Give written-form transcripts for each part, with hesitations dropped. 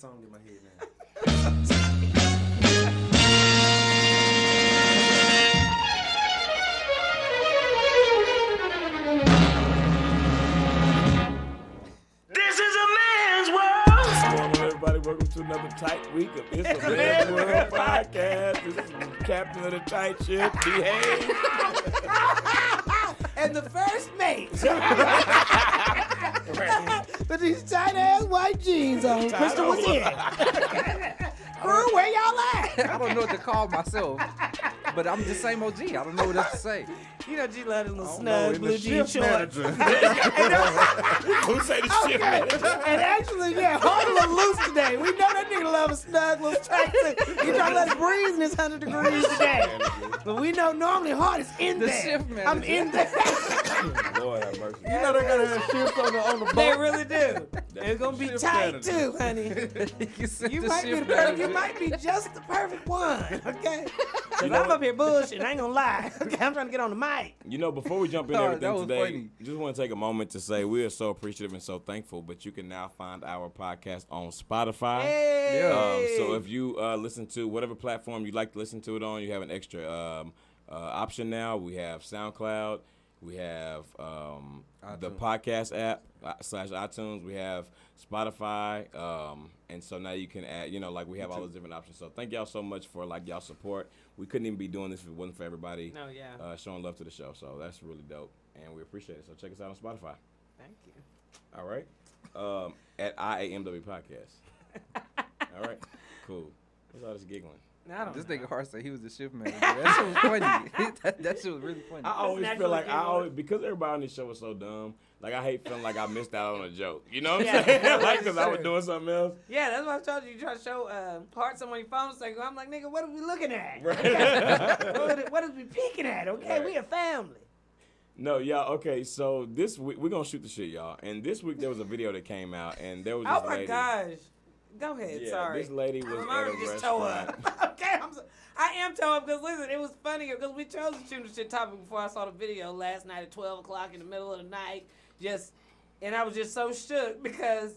song in my head now. This is a man's world. What's going on, everybody? Welcome to another tight week of It's a Man's World podcast. This is the captain of the tight ship. Behave. And the first mate. With these tight ass white jeans on. Crystal was in. Crew, where y'all at? I don't know what to call myself, but I'm the same OG. I don't know what else to say. You know, G love them little No, snug in blue the jean shift shorts. manager. Who say the ship Okay. manager? And actually, yeah, hold a little loose today. We know that nigga love a snug little tight thing. He trying to let it breeze in this 100 degrees today. But we know normally hard is in The there. shift manager. I'm in there. Lord have mercy. You know they're gonna have shifts on the boat. They really do. It's gonna be shift tight manager. too, honey. You might be the perfect, you might be just the perfect one, okay? Cause know I'm what? up here bullshit. I ain't gonna lie. Okay, I'm trying to get on the mic. You know, before we jump into Oh, everything that was today, funny. just want to take a moment to say we are so appreciative and so thankful, but you can now find our podcast on Spotify. Hey. So if you listen to whatever platform you like to listen to it on, you have an extra option now. We have SoundCloud. We have the podcast app / iTunes. We have Spotify. And so now you can add, like we have all those different options. So thank y'all so much for y'all support. We couldn't even be doing this if it wasn't for everybody No, yeah. showing love to the show. So that's really dope. And we appreciate it. So check us out on Spotify. Thank you. All right. At IAMW Podcast. All right. Cool. What's all this giggling? I don't This know. nigga Hart said he was the shift manager. That shit was funny. that shit was really funny. I always naturally feel like giggling. because everybody on this show is so dumb, I hate feeling like I missed out on a joke. You know what Yeah. I'm saying? Because I was Sure. doing something else. Yeah, that's what I told you. You try to show parts on your phone a second ago. I'm like, nigga, what are we looking at? what is we peeking at? Okay, Right. we a family. No, y'all. Okay, so this week we're gonna shoot the shit, y'all. And this week there was a video that came out, and there was this Oh my lady. gosh. Go ahead. Yeah, Sorry. this lady was I'm at a already just toe restaurant. up. Okay, I am toe up because listen, it was funny because we chose to shoot the shit topic before I saw the video last night at 12 o'clock in the middle of the night. And I was just so shook because,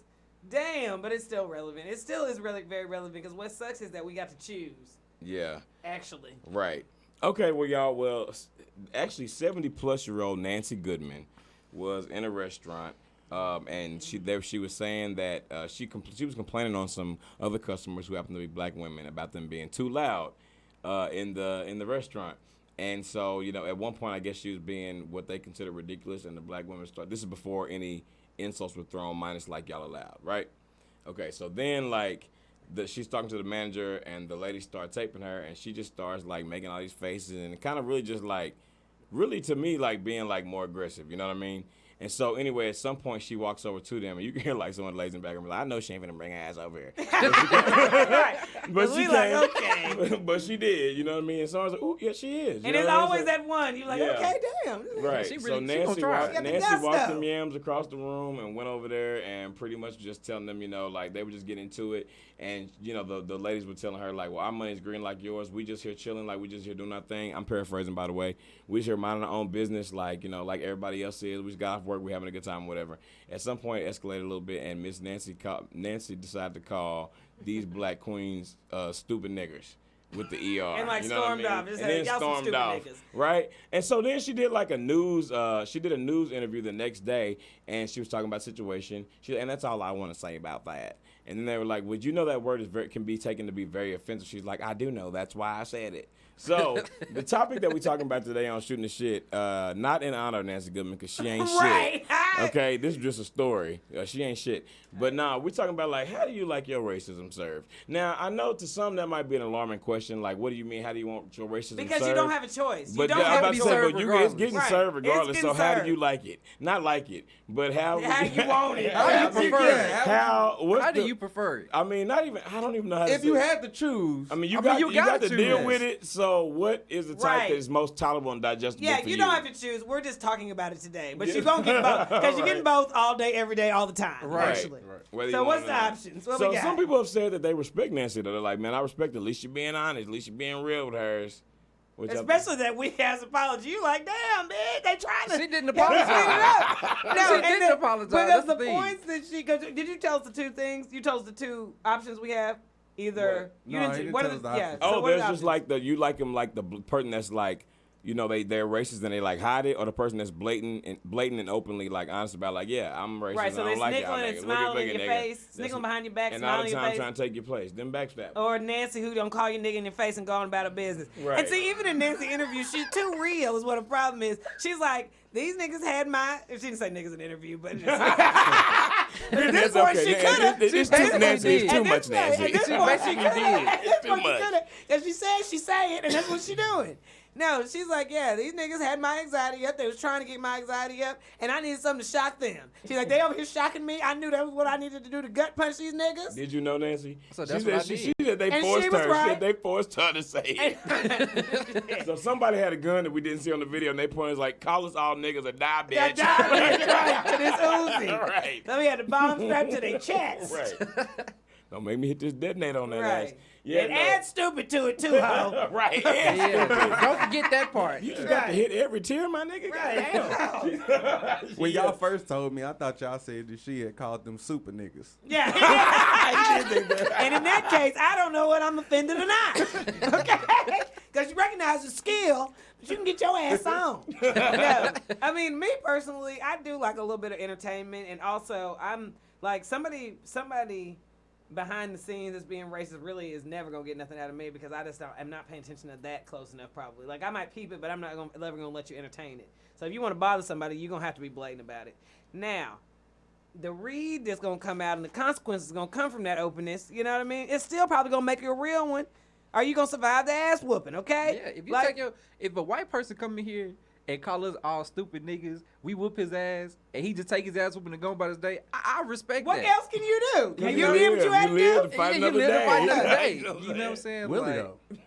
damn, but it's still relevant. It still is really very relevant because what sucks is that we got to choose, Yeah. actually. Right. Okay, well, y'all, actually, 70-plus-year-old Nancy Goodman was in a restaurant, and she was saying that she was complaining on some other customers who happened to be black women about them being too loud in the restaurant. And so, at one point, I guess she was being what they consider ridiculous, and the black women started. This is before any insults were thrown, minus y'all are loud, right? Okay, so then she's talking to the manager, and the lady starts taping her, and she just starts making all these faces, and it kind of really just really to me being more aggressive, you know what I mean? And so anyway, at some point she walks over to them, and you can hear someone lays in the background, I know she ain't finna bring her ass over here. Right. But we she like, came. okay. But she did, you know what I mean? And so I was like, ooh, yeah, she is. You And know it's what I mean? always So- that one. You're like, Yeah. okay, damn. Right. She So really- she Nancy, gonna try. Got the Nancy walked gusto. them yams across the room and went over there and pretty much just telling them, they were just getting into it. And, the ladies were telling her, well, our money's green like yours. We just here chilling, we just here doing our thing. I'm paraphrasing, by the way. We just here minding our own business, like everybody else is. We just got off work. We having a good time, whatever. At some point, it escalated a little bit, and Miss Nancy decided to call these black queens stupid niggers with the ER. And you know what I stormed mean? off. Just And said, then y'all some stormed stupid off. niggas. Right? And so then she did a news interview the next day, and she was talking about the situation. And that's all I want to say about that. And then they were like, would you know that word can be taken to be very offensive? She's like, I do know. That's why I said it. So the topic that we're talking about today on Shooting the Shit, not in honor of Nancy Goodman, because she ain't Right. shit. Okay? This is just a story. She ain't shit. But nah, we're talking about, how do you like your racism served? Now, I know to some that might be an alarming question. What do you mean? How do you want your racism served? Because you don't have a choice. You But don't I'm have about a to choice. say, served but it's regardless. getting Right. served It's regardless. getting So how do served. you like it? Not like it, but how? How you want it. How Yeah. you prefer it? How do you prefer it? I mean, not even. I don't even know how to. If say you it. had to choose, I mean, you gotta got to choose. deal with it. So, what is the type Right. that is most tolerable and digestible Yeah, for you you? don't have to choose. We're just talking about it today. But Yeah. you're going to get both. Because you're Right. getting both all day, every day, all the time. Right. Actually. Whether So you what's want the it or not. options? What So we got? some people have said that they respect Nancy. Though. They're like, man, I respect it. At least you're being honest. At least you're being real with hers. Which I- Especially that we has apology. You like, damn, man, they trying to. She didn't Clean it apologize. up. She didn't apologize. Because That's the the thing. points that she. Cause did you tell us the two things? You told us the two options we have. Either What? you No, didn't. he didn't What tell are us the, the yeah. options. So Oh, what are there's the just options? you like them like the person that's like, they're racist and they like hide it, or the person that's blatant and openly like honest about like, yeah, I'm racist. Right, and so I they're don't like y'all snickling and niggas. smiling in at your nigga. face, That's- snickling behind your back, and all smiling the in your time face. trying to take your place. Them backstab. Or Nancy who don't call your nigga in your face and go on about her business. Right. And see, even in Nancy interview, she's too real is what her problem is. She's like, these niggas had my, if she didn't say niggas in the interview, but just, at this That's point okay. she could have. It's basically too Nancy. It's did. too much Nancy. At this She point she basically could did. have. At this Too point she much. could have. If she said, she say it, and that's what she doing. No, she's like, yeah, these niggas had my anxiety up. They was trying to get my anxiety up, and I needed something to shock them. She's like, they over here shocking me. I knew that was what I needed to do to gut punch these niggas. Did you know Nancy? So that's she what I said, did. She said they And forced she was her. right. She said they forced her to say it. So somebody had a gun that we didn't see on the video, and they pointed like, call us all niggas or die, bitch. That died right to this Uzi. Right. Then we had the bomb strapped to their chest. Right. Don't make me hit this detonator on that ass. Right. Yeah, and no. add stupid to it too, ho. Right. Yeah, don't forget that part. You just got to hit every tear, my nigga. Right. Goddamn. When y'all first told me, I thought y'all said that she had called them super niggas. Yeah. And in that case, I don't know what I'm offended or not. Okay? Because you recognize the skill, but you can get your ass on. No. I mean, me personally, I do like a little bit of entertainment, and also I'm like somebody behind the scenes that's being racist really is never gonna get nothing out of me because I'm not paying attention to that close enough probably. Like I might peep it, but I'm not ever gonna let you entertain it. So if you want to bother somebody, you're gonna have to be blatant about it. Now, the read that's gonna come out and the consequences gonna come from that openness, you know what I mean? It's still probably gonna make you a real one. Are you gonna survive the ass whooping, okay? Yeah, if you Like- if a white person come in here and call us all stupid niggas, we whoop his ass, and he just take his ass whooping and go about his day, I respect What that. else can you do? Can you live, do what you had to live do? to fight Yeah, another you live to day. fight another Right. day. You know what I'm You know what I'm saying? Really Like,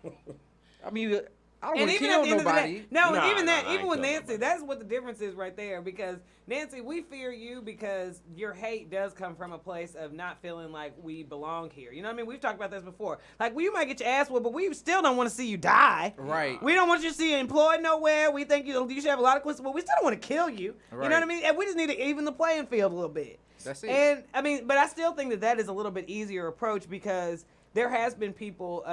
though? I mean, I don't And want to even kill at the end nobody. of the day, no, Nah, and even nah, that, I even ain't with killing Nancy, nobody. that's what the difference is right there. Because Nancy, we fear you because your hate does come from a place of not feeling like we belong here. You know what I mean? We've talked about this before. Like, well, you might get your ass whooped, but we still don't want to see you die. Right. We don't want you to see you employed nowhere. We think you should have a lot of questions, but we still don't want to kill you. You know what I Right. mean? And we just need to even the playing field a little bit. That's it. And I mean, but I still think that is a little bit easier approach because there has been people.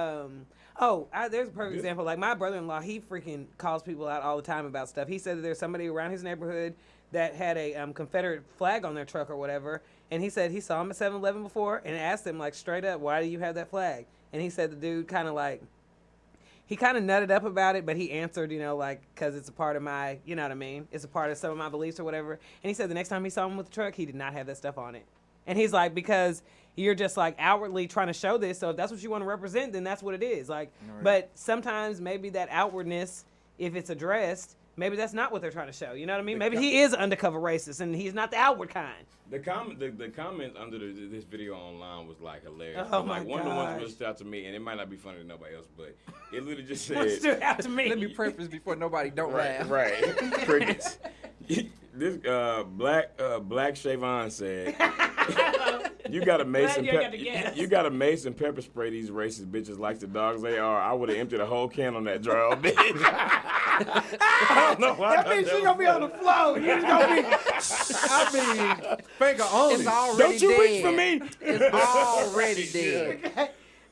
There's a perfect example. Like my brother-in-law, he freaking calls people out all the time about stuff. He said that there's somebody around his neighborhood that had a Confederate flag on their truck or whatever, and he said he saw him at 7-Eleven before and asked him like straight up, "Why do you have that flag?" And he said the dude kind of like. He kind of nutted up about it, but he answered, like, because it's a part of my, you know what I mean? It's a part of some of my beliefs or whatever. And he said the next time he saw him with the truck, he did not have that stuff on it. And he's like, because you're just, like, outwardly trying to show this, so if that's what you want to represent, then that's what it is. Like, but sometimes maybe that outwardness, if it's addressed, maybe that's not what they're trying to show. You know what I mean? Maybe he is undercover racist, and he's not the outward kind. The comments under this video online was like hilarious. Oh, Like my one of the ones gosh. really stood out to me, and it might not be funny to nobody else, but it literally just What said, stood out to me? Let me preface before nobody don't laugh. right, crickets. This black Shavon said, "You got a mace and Glad you got to guess. you got a mace and pepper spray these racist bitches like the dogs they are. I would have emptied a whole can on that draw, bitch." I don't know why. That means she gonna be on the floor. You're gonna be. I mean, finger only. It's already Don't you dead. reach for me. It's already dead.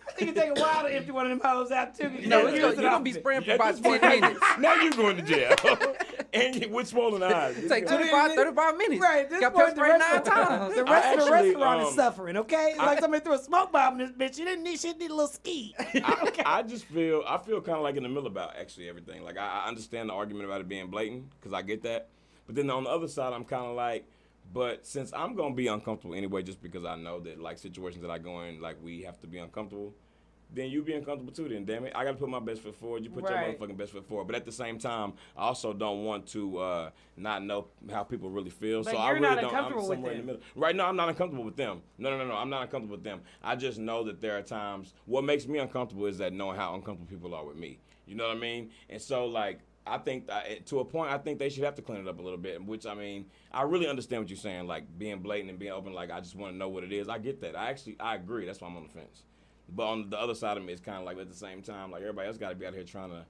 I think it take a while to empty one of them hoes out too. No, you're gonna be spraying for At about this 10 point, minutes. Now you going to jail, and with swollen eyes. It take I mean, 35 minutes. Right, this Got point, pepper spray 9 times. The rest of the actually, restaurant is suffering, okay? It's like somebody threw a smoke bomb in this bitch. She didn't need a little ski. I feel kind of like in the middle about actually everything. Like I understand the argument about it being blatant because I get that, but then on the other side, I'm kind of like, but since I'm gonna be uncomfortable anyway, just because I know that like situations that I go in, like we have to be uncomfortable. Then you be uncomfortable too. Then damn it, I gotta put my best foot forward. You put your Right. motherfucking best foot forward. But at the same time, I also don't want to not know how people really feel. But so I you're really not don't. uncomfortable I'm with somewhere in the them. middle. Right now, I'm not uncomfortable with them. No, I'm not uncomfortable with them. I just know that there are times. What makes me uncomfortable is that knowing how uncomfortable people are with me. You know what I mean? And so like. I think to a point, I think they should have to clean it up a little bit. Which I mean, I really understand what you're saying, like being blatant and being open. Like I just want to know what it is. I get that. I agree. That's why I'm on the fence. But on the other side of me, it's kind of like at the same time, like everybody else got to be out here trying to,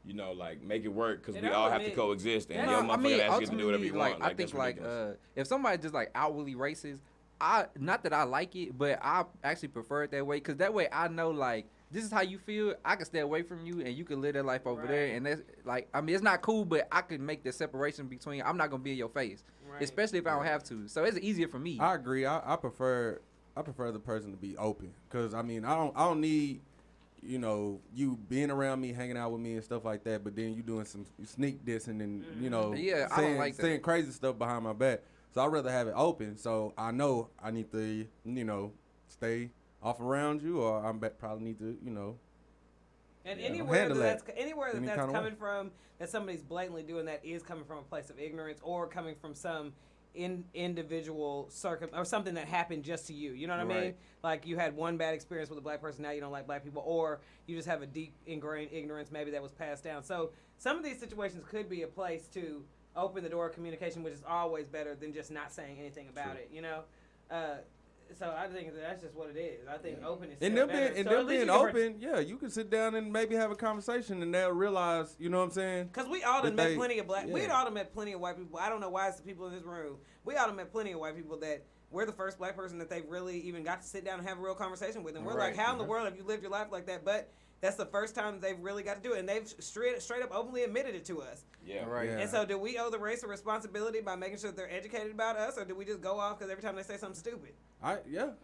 you know, like make it work because And we I all would have to admit- coexist, and Yeah. your No, I motherfucker mean, ass get to do whatever you ultimately, want. I think that's ridiculous. if somebody just like outwardly racist, not that I like it, but I actually prefer it that way because that way I know like this is how you feel. I can stay away from you, and you can live that life over there. Right. And that's like, I mean, it's not cool, but I can make the separation between. I'm not gonna be in your face, Right. especially if I don't have to. So it's easier for me. I agree. I prefer the person to be open because I mean I don't need you being around me, hanging out with me and stuff like that. But then you doing some sneak dissing and Yeah, I don't like that. saying crazy stuff behind my back. So I'd rather have it open. So I know I need to stay off around you, or probably need to And Yeah. anywhere Handle that's that anywhere any that's kind of way. coming from, that somebody's blatantly doing that is coming from a place of ignorance or coming from some individual or something that happened just to you. You know what I mean? Right. Like you had one bad experience with a black person, now you don't like black people, or you just have a deep ingrained ignorance maybe that was passed down. So some of these situations could be a place to open the door of communication, which is always better than just not saying anything about it. So I think that's just what it is. I think open is And still them better. being, and So them at least being you can open, yeah, you can sit down and maybe have a conversation, and they'll realize, you know what I'm saying? Because we all done That met they- plenty of black. We yeah. had all done met plenty of white people. I don't know why it's the people in this room. We all done met plenty of white people that we're the first black person that they really even got to sit down and have a real conversation with. And we're like, Right. how in the world have you lived your life like that? But that's the first time they've really got to do it. And they've straight up openly admitted it to us. Yeah. Right. Yeah. And so do we owe the race a responsibility by making sure that they're educated about us? Or do we just go off because every time they say something stupid?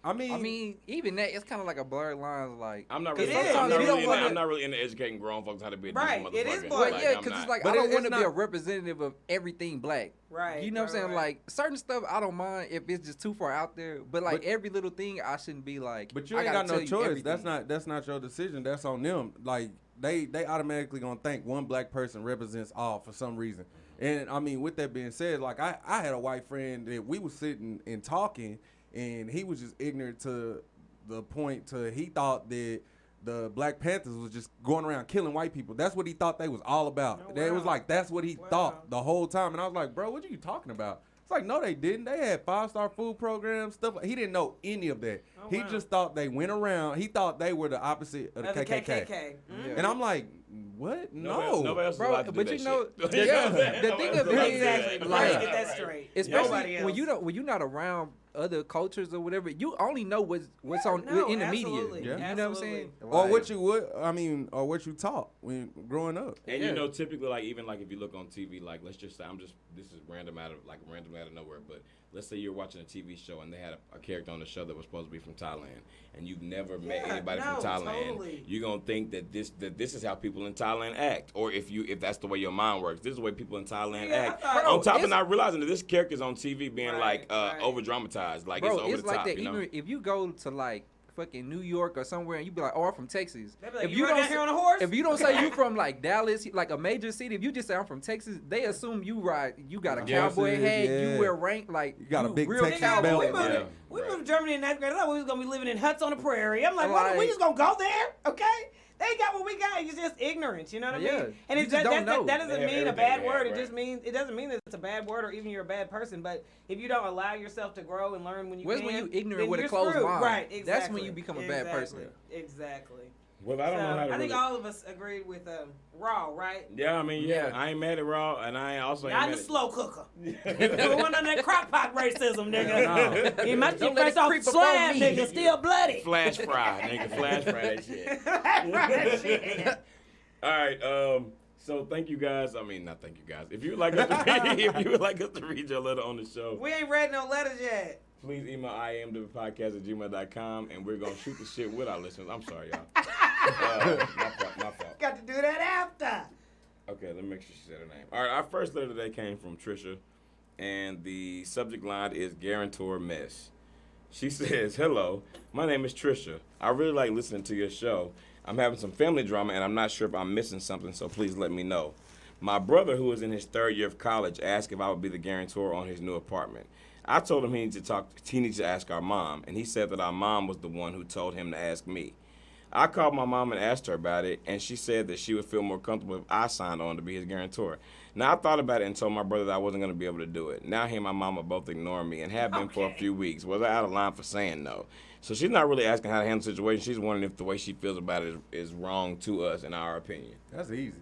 I mean, Even that, it's kind of like a blurred line. Like, I'm not It really. is. I'm not You don't really, wanna- I'm not really into educating grown folks how to be a Right. decent It is motherfucker. boring. well, yeah, I'm because not. it's like But I don't it's want to be a not- representative of everything black. Right. You know what I'm saying? right. Like certain stuff I don't mind if it's just too far out there, but like But- every little thing I shouldn't be like. but you I ain't gotta got no tell you choice. everything. That's not your decision. That's on them. Like they automatically gonna think one black person represents all for some reason. And I mean, with that being said, like I had a white friend that we was sitting and talking, and he was just ignorant to the point to he thought that the Black Panthers was just going around killing white people. That's what he thought they was all about. Oh, It was wow. like that's what he Wow. thought the whole time. And I was like, bro, what are you talking about? It's like, no, they didn't. They had 5-star food programs, stuff. He didn't know any of that. Oh, He wow. just thought they went around. He thought they were the opposite of the As a KKK. KKK. Yeah. And I'm like, what? Nobody No. else is Bro, allowed to do but that you know- shit. yeah, You know what I'm saying? the Nobody thing else of is it allowed is, to do that. Exactly. like- Let's get that straight. Especially Nobody else. when you're not around other cultures or whatever, you only know what's Yeah, on no, in the absolutely. media. Yeah. You know what I'm saying? Or Like- what you would, or what you taught when growing up. And Yeah. you know, typically, like even like if you look on TV, like let's just say this is random out of nowhere, but let's say you're watching a TV show and they had a character on the show that was supposed to be from Thailand, and you've never met Yeah, anybody no, from Thailand. totally. You're gonna think that this is how people in Thailand act, or if that's the way your mind works, this is the way people in Thailand Yeah, act. I thought- On top of it's- not realizing that this character's on TV being Right, right. over dramatized, like Bro, it's over it's the like top. that. You know? Even if you go to like fucking New York or somewhere and you be like, "Oh, I'm from Texas." They be like, if "You ride down say- here on a horse?" if you don't say you from like Dallas, like a major city, if you just say I'm from Texas, they assume you got a Yeah. cowboy hat, Yeah. you wear rank, like You got a big real Texas Nigga, belt. we cowboy. moved, Yeah. we Right. moved to Germany in 9th grade. I thought we was gonna be living in huts on the prairie. I'm like, what, we Like- just gonna go there? Okay? They ain't got what we got. It's just ignorance. You know what I Yeah. mean? And You it just don't know. that doesn't They have mean a everything bad they word. have, It right. just means it doesn't mean that it's a bad word or even you're a bad person. But if you don't allow yourself to grow and learn when you Where's can, when you ignorant then with a you're closed screwed. mind. Right? Exactly. That's when you become a bad person. Exactly. Well, I don't know how to I really. think all of us agreed with Raw, right? Yeah, I mean, yeah, Yeah. I ain't mad at Raw, and I ain't also ain't Not mad the at- slow cooker. We want on that crock pot racism, nigga. No. He might Don't get let fresh it off creep the up on slab, me. nigga, still bloody. Flash fry, nigga, flash fry that shit. Right, shit. All right, so thank you guys. I mean, not thank you guys. If you would like us to read, if you would like us to read your letter on the show, We ain't read no letters yet. please email iamwpodcast@gmail.com, and we're gonna shoot the shit with our listeners. I'm sorry, y'all. My fault. Got to do that after. Okay, let me make sure she said her name. All right, our first letter today came from Trisha, and the subject line is Guarantor Mess. She says, "Hello, my name is Trisha. I really like listening to your show. I'm having some family drama, and I'm not sure if I'm missing something, so please let me know. My brother, who is in his 3rd year of college, asked if I would be the guarantor on his new apartment. I told him he needs to ask our mom, and he said that our mom was the one who told him to ask me. I called my mom and asked her about it, and she said that she would feel more comfortable if I signed on to be his guarantor. Now, I thought about it and told my brother that I wasn't going to be able to do it. Now, he and my mom are both ignoring me and have been for a few weeks. Was I out of line for saying no? So she's not really asking how to handle the situation. She's wondering if the way she feels about it is wrong to us, in our opinion. That's easy.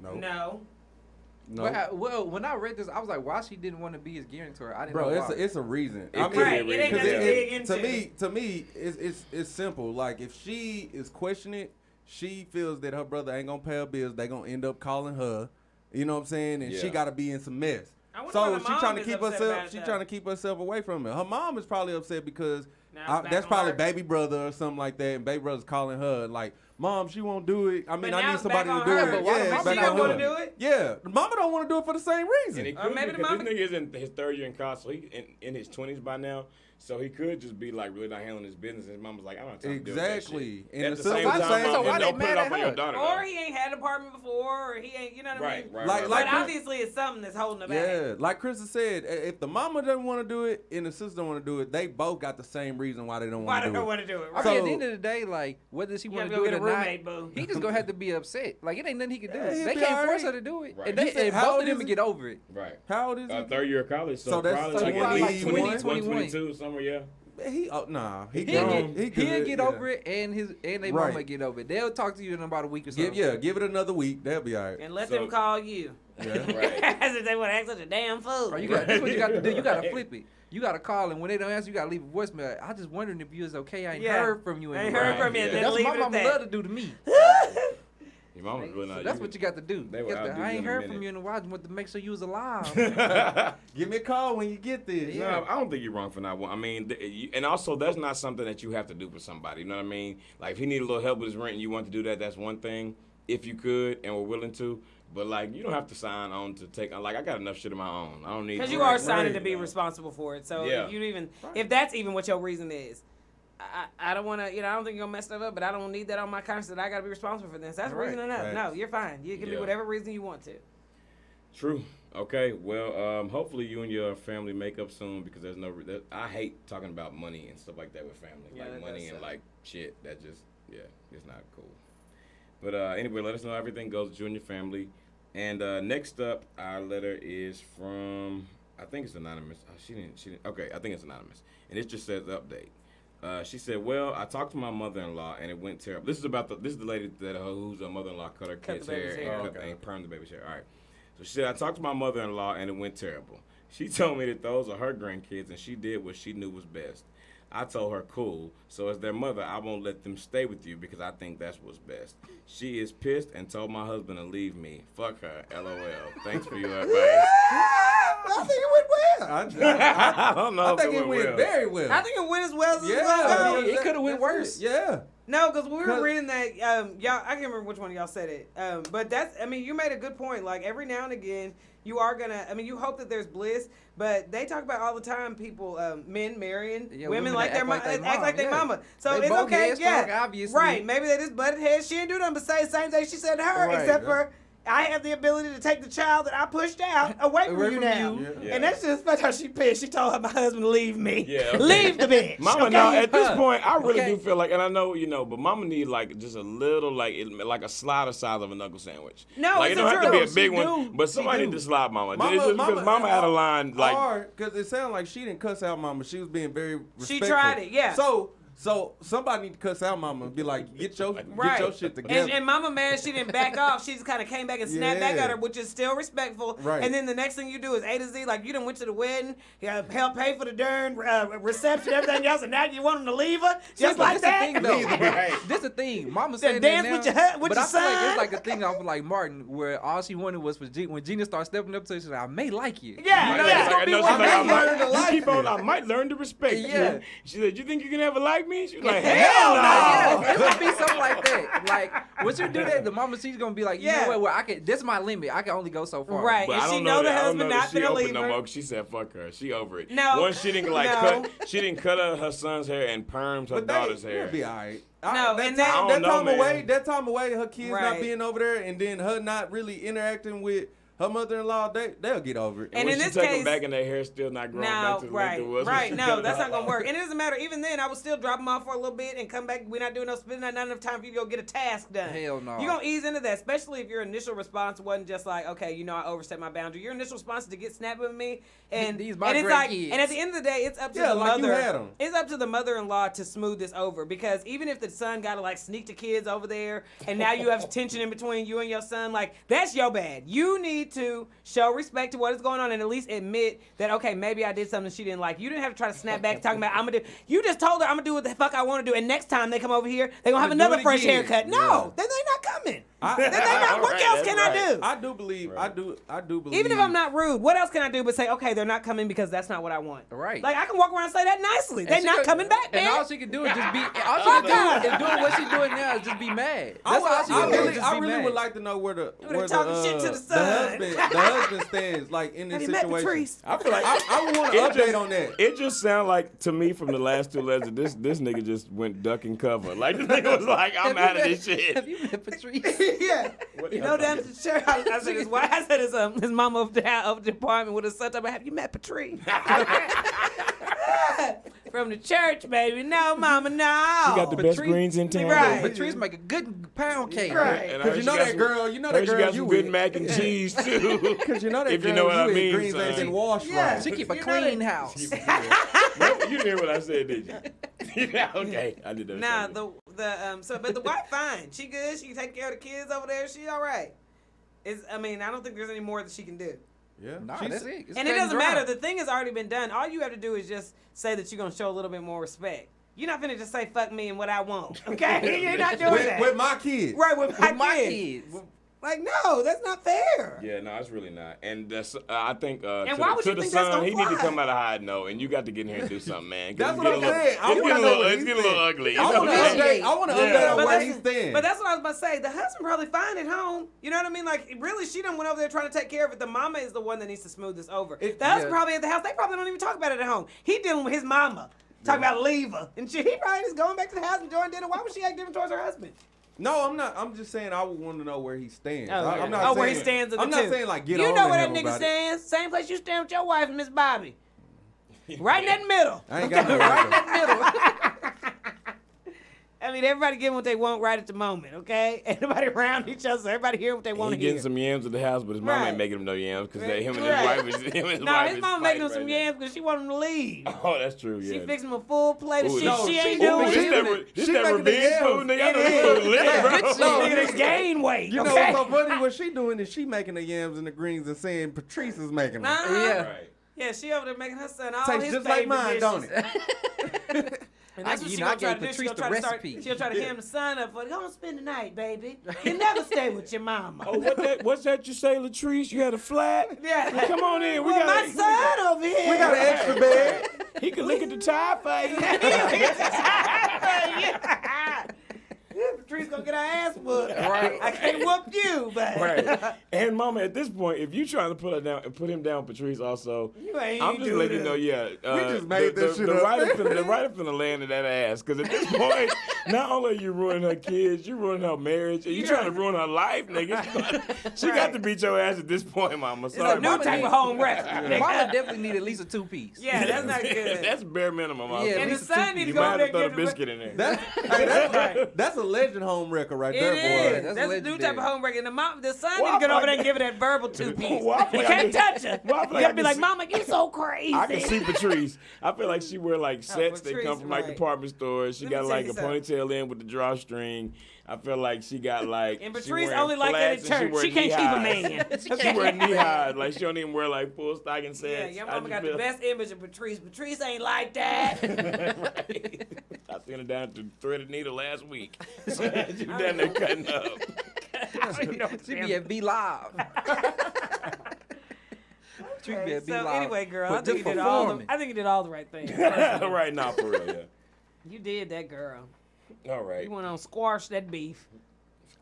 No. No. But well, when I read this, I was like, why she didn't want to be his guarantor? I didn't Bro, know why. it's a reason. It I could mean, be a Right, it reason. ain't nothing to dig into. to me, it's simple. Like if she is questioning it, she feels that her brother ain't gonna pay her bills. They gonna end up calling her. You know what I'm saying? And she Yeah. got to be in some mess. I wonder why So the she mom trying to is keep upset herself. about She that. trying to keep herself away from it. Her mom is probably upset because Now it's back that's on probably her. baby brother or something like that. And baby brother's calling her like, "Mom, she won't do it. I mean, now I need it's somebody back to on do her. it." But why the Yeah, mama it's She back not don't on want her. to do it. Yeah, the mama don't want to do it for the same And reason. he Or could maybe the because mama- this nigga is in his third year in college, so he in his 20s by now. So he could just be like really not handling his business. And his mom was like, I don't have time to deal with that Exactly. shit. And At the the sister same the time, same- mom, So why then they don't put mad it at off on your her? daughter. Or though. he ain't had an apartment before, or he ain't, you know what I Right, mean? right, Like- right, like But right. obviously it's something that's holding her back. Yeah, like Krista said, if the mama doesn't want to do it and the sister don't want to do it, they both got the same reason why they don't Why want to do do I it. want to do it? I Right? mean, at So- the end of the day, like whether she You want gotta to go do get it a or not, roommate, boo. he just gonna have to be upset. Like it ain't nothing he can do. Yeah, he'll They be can't all force right. her to do it, Right. and, You they, said and how both old of them is will he? get over it. Right. How old is he? Third year of college, so, So that's probably so like, he at like least 20, 122 somewhere, yeah. He nah, he He'll grown. get, He he'll good, get yeah. over it, and they Right. mama get over it. They'll talk to you in about a week or so. Give it another week. They'll be all right. And let So- them call you. Yeah. Right. As if they want to act such a damn fool. Right, this is what you got to do. You got to flip it. You got to call, and when they don't answer, you got to leave a voicemail. I just wondering if you was okay. I ain't Yeah. heard from you. I ain't in a heard while. from you, and Yeah. then That's leave what it my at mama that. love to do to me. Your mama's really not. That's what you got to do. They You will got to- outdo I you ain't in a heard minute. from you in a while. I just want to make sure you was alive. Give me a call when you get there. Yeah. No, I don't think you're wrong for not wanting. I mean, and also that's not something that you have to do for somebody. You know what I mean? Like if he need a little help with his rent and you want to do that, that's one thing. If you could and were willing to, but like you don't have to sign on to take. Like I got enough shit of my own. I don't need. Because to- you are Right, signing right. to be responsible for it. So Yeah. if you even, if that's even what your reason is, I don't want to, I don't think you're gonna mess stuff up, but I don't need that on my conscience that I gotta be responsible for this. That's Right. reason enough. Facts. No, you're fine. You can be Yeah. whatever reason you want to. True. Okay. Well, hopefully you and your family make up soon because there's no. I hate talking about money and stuff like that with family. Yeah, like that money does and suck. like shit. That just it's not cool. But anyway, let us know how everything goes with you and your family. And next up, our letter is from I think it's anonymous. She didn't. Okay, I think it's anonymous, and it just says update. She said, "Well, I talked to my mother-in-law, and it went terrible." This is the lady that whose mother-in-law cut her Cut kid's the baby's hair hair. and permed the baby's hair. All right. So she said, "I talked to my mother-in-law, and it went terrible. She told me that those are her grandkids, and she did what she knew was best. I told her, cool. So as their mother, I won't let them stay with you because I think that's what's best. She is pissed and told my husband to leave me. Fuck her. LOL. Thanks for your advice." I think it went well. I don't know I if think it it went well. very well. I think it went as well as it's yeah, gonna go. It coulda went that's worse. it. Yeah. No, because we were 'Cause- reading that, y'all, I can't remember which one of y'all said it. But you made a good point. Like, every now and again, you are gonna, you hope that there's bliss, but they talk about all the time people, men marrying Yeah, women women like that their act like they act like their mom, yeah. mama. So They it's both okay, headstrong, yeah. obviously. Right, maybe they just butted heads. She didn't do nothing but say the same thing she said to her, Right, except yeah. for, I have the ability to take the child that I pushed out away from Away you from now. you. Yeah. And that's just how she pissed. She told her my husband to leave me. Yeah, okay. Leave the bitch. Mama, okay? no, at this Huh. point, I really Okay. do feel like, and I know, but Mama need like just a little, like a slider size of a knuckle sandwich. No, like it it's don't a have to be a truth. big She one, do. but She somebody do. need to slide Mama. Mama- It's just because Mama- Mama had a line like, Or because it sounded like she didn't cuss out Mama. She was being very She respectful. tried it, yeah. So somebody need to cuss out Mama and be like, get your shit together. And Mama Mary, she didn't back off. She just kind of came back and snapped back Yeah. at her, which is still respectful. Right. And then the next thing you do is A to Z, like you done went to the wedding, you helped pay for the darn reception, everything else, and now you want them to leave her just but like this that. The thing, though. Right. This the thing. Mama Then said dance that now, with your with but your I feel like son. it's like a thing off of like Martin, where all she wanted was for when Gina started stepping up to her, she said, "I may like you." Yeah, I no, know, that's it's gonna like, be I know, one she's like, thing. I might learn to you like keep on. you. I might learn to respect Yeah. you. She said, "You think you can ever like me?" She was like, Hell "Hell no." Yeah, it's gonna be something like that. Like once you do that, the mama she's gonna be like, you Yeah. know what? Well, I can. This is my limit. I can only go so far. Right. But And I she don't know know the that, I don't husband know that not she finna open leave no her. more. She said, "Fuck her." She over it. No. Once she didn't like No. cut. She didn't cut her son's hair and permed her But daughter's they'll hair. be all right. No, that and time, I don't that know, time man. away, her kids Right. not being over there, and then her not really interacting with her mother-in-law, they'll get over it. And when in she this take case, them back and their hair still not growing no, back to the length right, it was. right. No, that's not gonna work. And it doesn't matter. Even then, I would still drop them off for a little bit and come back. We're not doing no spending not enough time for you to go get a task done. Hell no. You're gonna ease into that, especially if your initial response wasn't just like, okay, you know, I overstepped my boundary. Your initial response is to get snappy with me, and These my and it's great like, kids. and at the end of the day, it's up to Yeah, the like you mother. had 'em. It's up to the mother-in-law to smooth this over, because even if the son got to like sneak the kids over there, and now you have tension in between you and your son, like that's your bad. You need to show respect to what is going on and at least admit that, okay, maybe I did something she didn't like. You didn't have to try to snap back talking about I'm gonna do. You just told her I'm gonna do what the fuck I want to do, and next time they come over here, they gonna have I'ma do another it fresh again. haircut. No, Yeah. then they not coming. I- Then they not. What Right, else that's can I right. do? I do believe. I do believe. Even if I'm not rude, what else can I do but say, okay, they're not coming because that's not what I want. Right. Like I can walk around and say that nicely. And They're she not could- coming back, man. And all she can do is just be. All she Oh, can do God. is doing what she's doing now is just be mad. I, That's all she I can do. really, is just I be really mad. would like to know where the They talking shit to the son. husband stands like in Have this you met situation. Patrice? I feel like I would want an It update just- on that. It just sounds like to me from the last two letters, this nigga just went duck and cover. Like this nigga was like, I'm out of this shit. Have you met Patrice? Yeah. You know, down to the church, I said his wife, I said his mama up the apartment with his son. I have you met Patrice? From the church, baby. No, mama, no. She got the best Patrice- greens in town. Right. Patrice make a good pound cake. Right. And I Cause heard you she know got that some- girl. You know heard that she girl. got You some good with. mac and cheese too. Cause you know that If you girl. know what I with mean, greens ain't son. been washed Yeah. right. She keep a You know clean that- house. You didn't hear what I said, did you? Yeah, okay, I did that. Nah, but the wife fine. She good. She can take care of the kids over there. She all right. I don't think there's any more that she can do. Yeah. Nah, She's- that's it. It's And it cut doesn't dry. matter. The thing has already been done. All you have to do is just say that you're gonna show a little bit more respect. You're not finna just say fuck me and what I want. Okay? You're not doing that. With my kids. Right, with With my kids. kids. Like, no, that's not fair. Yeah, no, it's really not. And that's, I think to, why would to you the think that's son, gonna he need to fly? come out of hide no, and you got to get in here and do something, man. 'Cause That's it's what getting I'm a little- saying. I It's wanna getting a know little, what it's he getting a little said. ugly. I want to Appreciate- update. I want to Yeah. update on But where that's, he stands. but that's what I was about to say. The husband probably fine at home. You know what I mean? Like, really, she done went over there trying to take care of it. The mama is the one that needs to smooth this over. The husband yeah. probably at the house. They probably don't even talk about it at home. He dealing with his mama. Talking about leave her. And she, he probably just going back to the house enjoying dinner. Why would she act different towards her husband? No, I'm not. I'm just saying I would want to know where he stands. Oh, I'm not saying, where he stands in the I'm not two. saying like get you on know to where him that nigga about it. stands. Same place you stand with your wife, Miss Bobby. Right in that middle. I ain't got no Right in right. that middle. I mean, everybody getting what they want right at the moment, okay? Everybody around each other, so everybody hearing what they want He to hear. getting some yams at the house, but his mama Right. ain't making him no yams because him and his Right. wife is him and his No, wife his is mom making him fighting some right now. yams because she want him to leave. Oh, that's true. Yeah. She fixing him a full plate of Ooh, shit no, she she- ain't ooh, doing. she- This she that making the revenge yams. food, nigga. I know It this is. food lit, Yeah, bro. bitch, No, nigga, to gain weight. You know okay? what's so funny? What she doing is she making the yams and the greens and saying Patrice is making them. Uh-huh. Yeah. Right. Yeah, she over there making her son all Tastes his just like favorite mine, dishes. don't it? And that's what You she know, I gonna try gave to do. She Patrice gonna try the to start. recipe. She'll try to hem the son up for. Go and spend the night, baby. You never stay with your mama. Oh, what's that you say, Latrice? You had a flat? Yeah. Well, come on in. We Well, got my son over here. We got an extra bed. He can look at the tire for you. Patrice gonna get her ass whooped. Right. I can't whoop you, but Right. And mama, at this point, if you trying to put him down, Patrice, also, you ain't I'm just doing letting you it. know, yeah. We just made the, this the, shit the up. writer the writer finna land in that ass. Because at this point, not only are you ruining her kids, you ruining her marriage, and you trying to ruin her life, nigga. She got to beat your ass at this point, mama. It's Sorry. a new mama. type of home wreck. Mama definitely need at least a 2-piece. Yeah, that's not good. That's bare minimum. I'll Yeah, say. And the at least son needs to You go might over have to there throw and the get biscuit in there. That's a legend home record right It there, is. boy. That's That's a new type legendary. of home wreck. And the son Well, need to get I over there like- and give it that verbal 2-piece. Well, I feel You like I can't can- touch her. well, I feel You like gotta I be can like, see- Mama, you so crazy. I can see Patrice. I feel like she wear like sets that Patrice, come from like right. department stores. She Let me got tell like you a something. ponytail in with the drawstring. I feel like she got like. And she Patrice wearing only like that at flats and church. She can't keep a man. She wear knee highs. Like she don't even wear like full stocking sets. Yeah, your I mama just got feel- the best image of Patrice. Patrice ain't like that. Right. I seen her down to threaded needle last week. She was down there cutting up. She be at B Live. She be Okay, at B so Live. anyway, girl, But I think just you did all the, performing. I think you did all the right things. Right now, for real, yeah. You did that, girl. All right. You went on squash that beef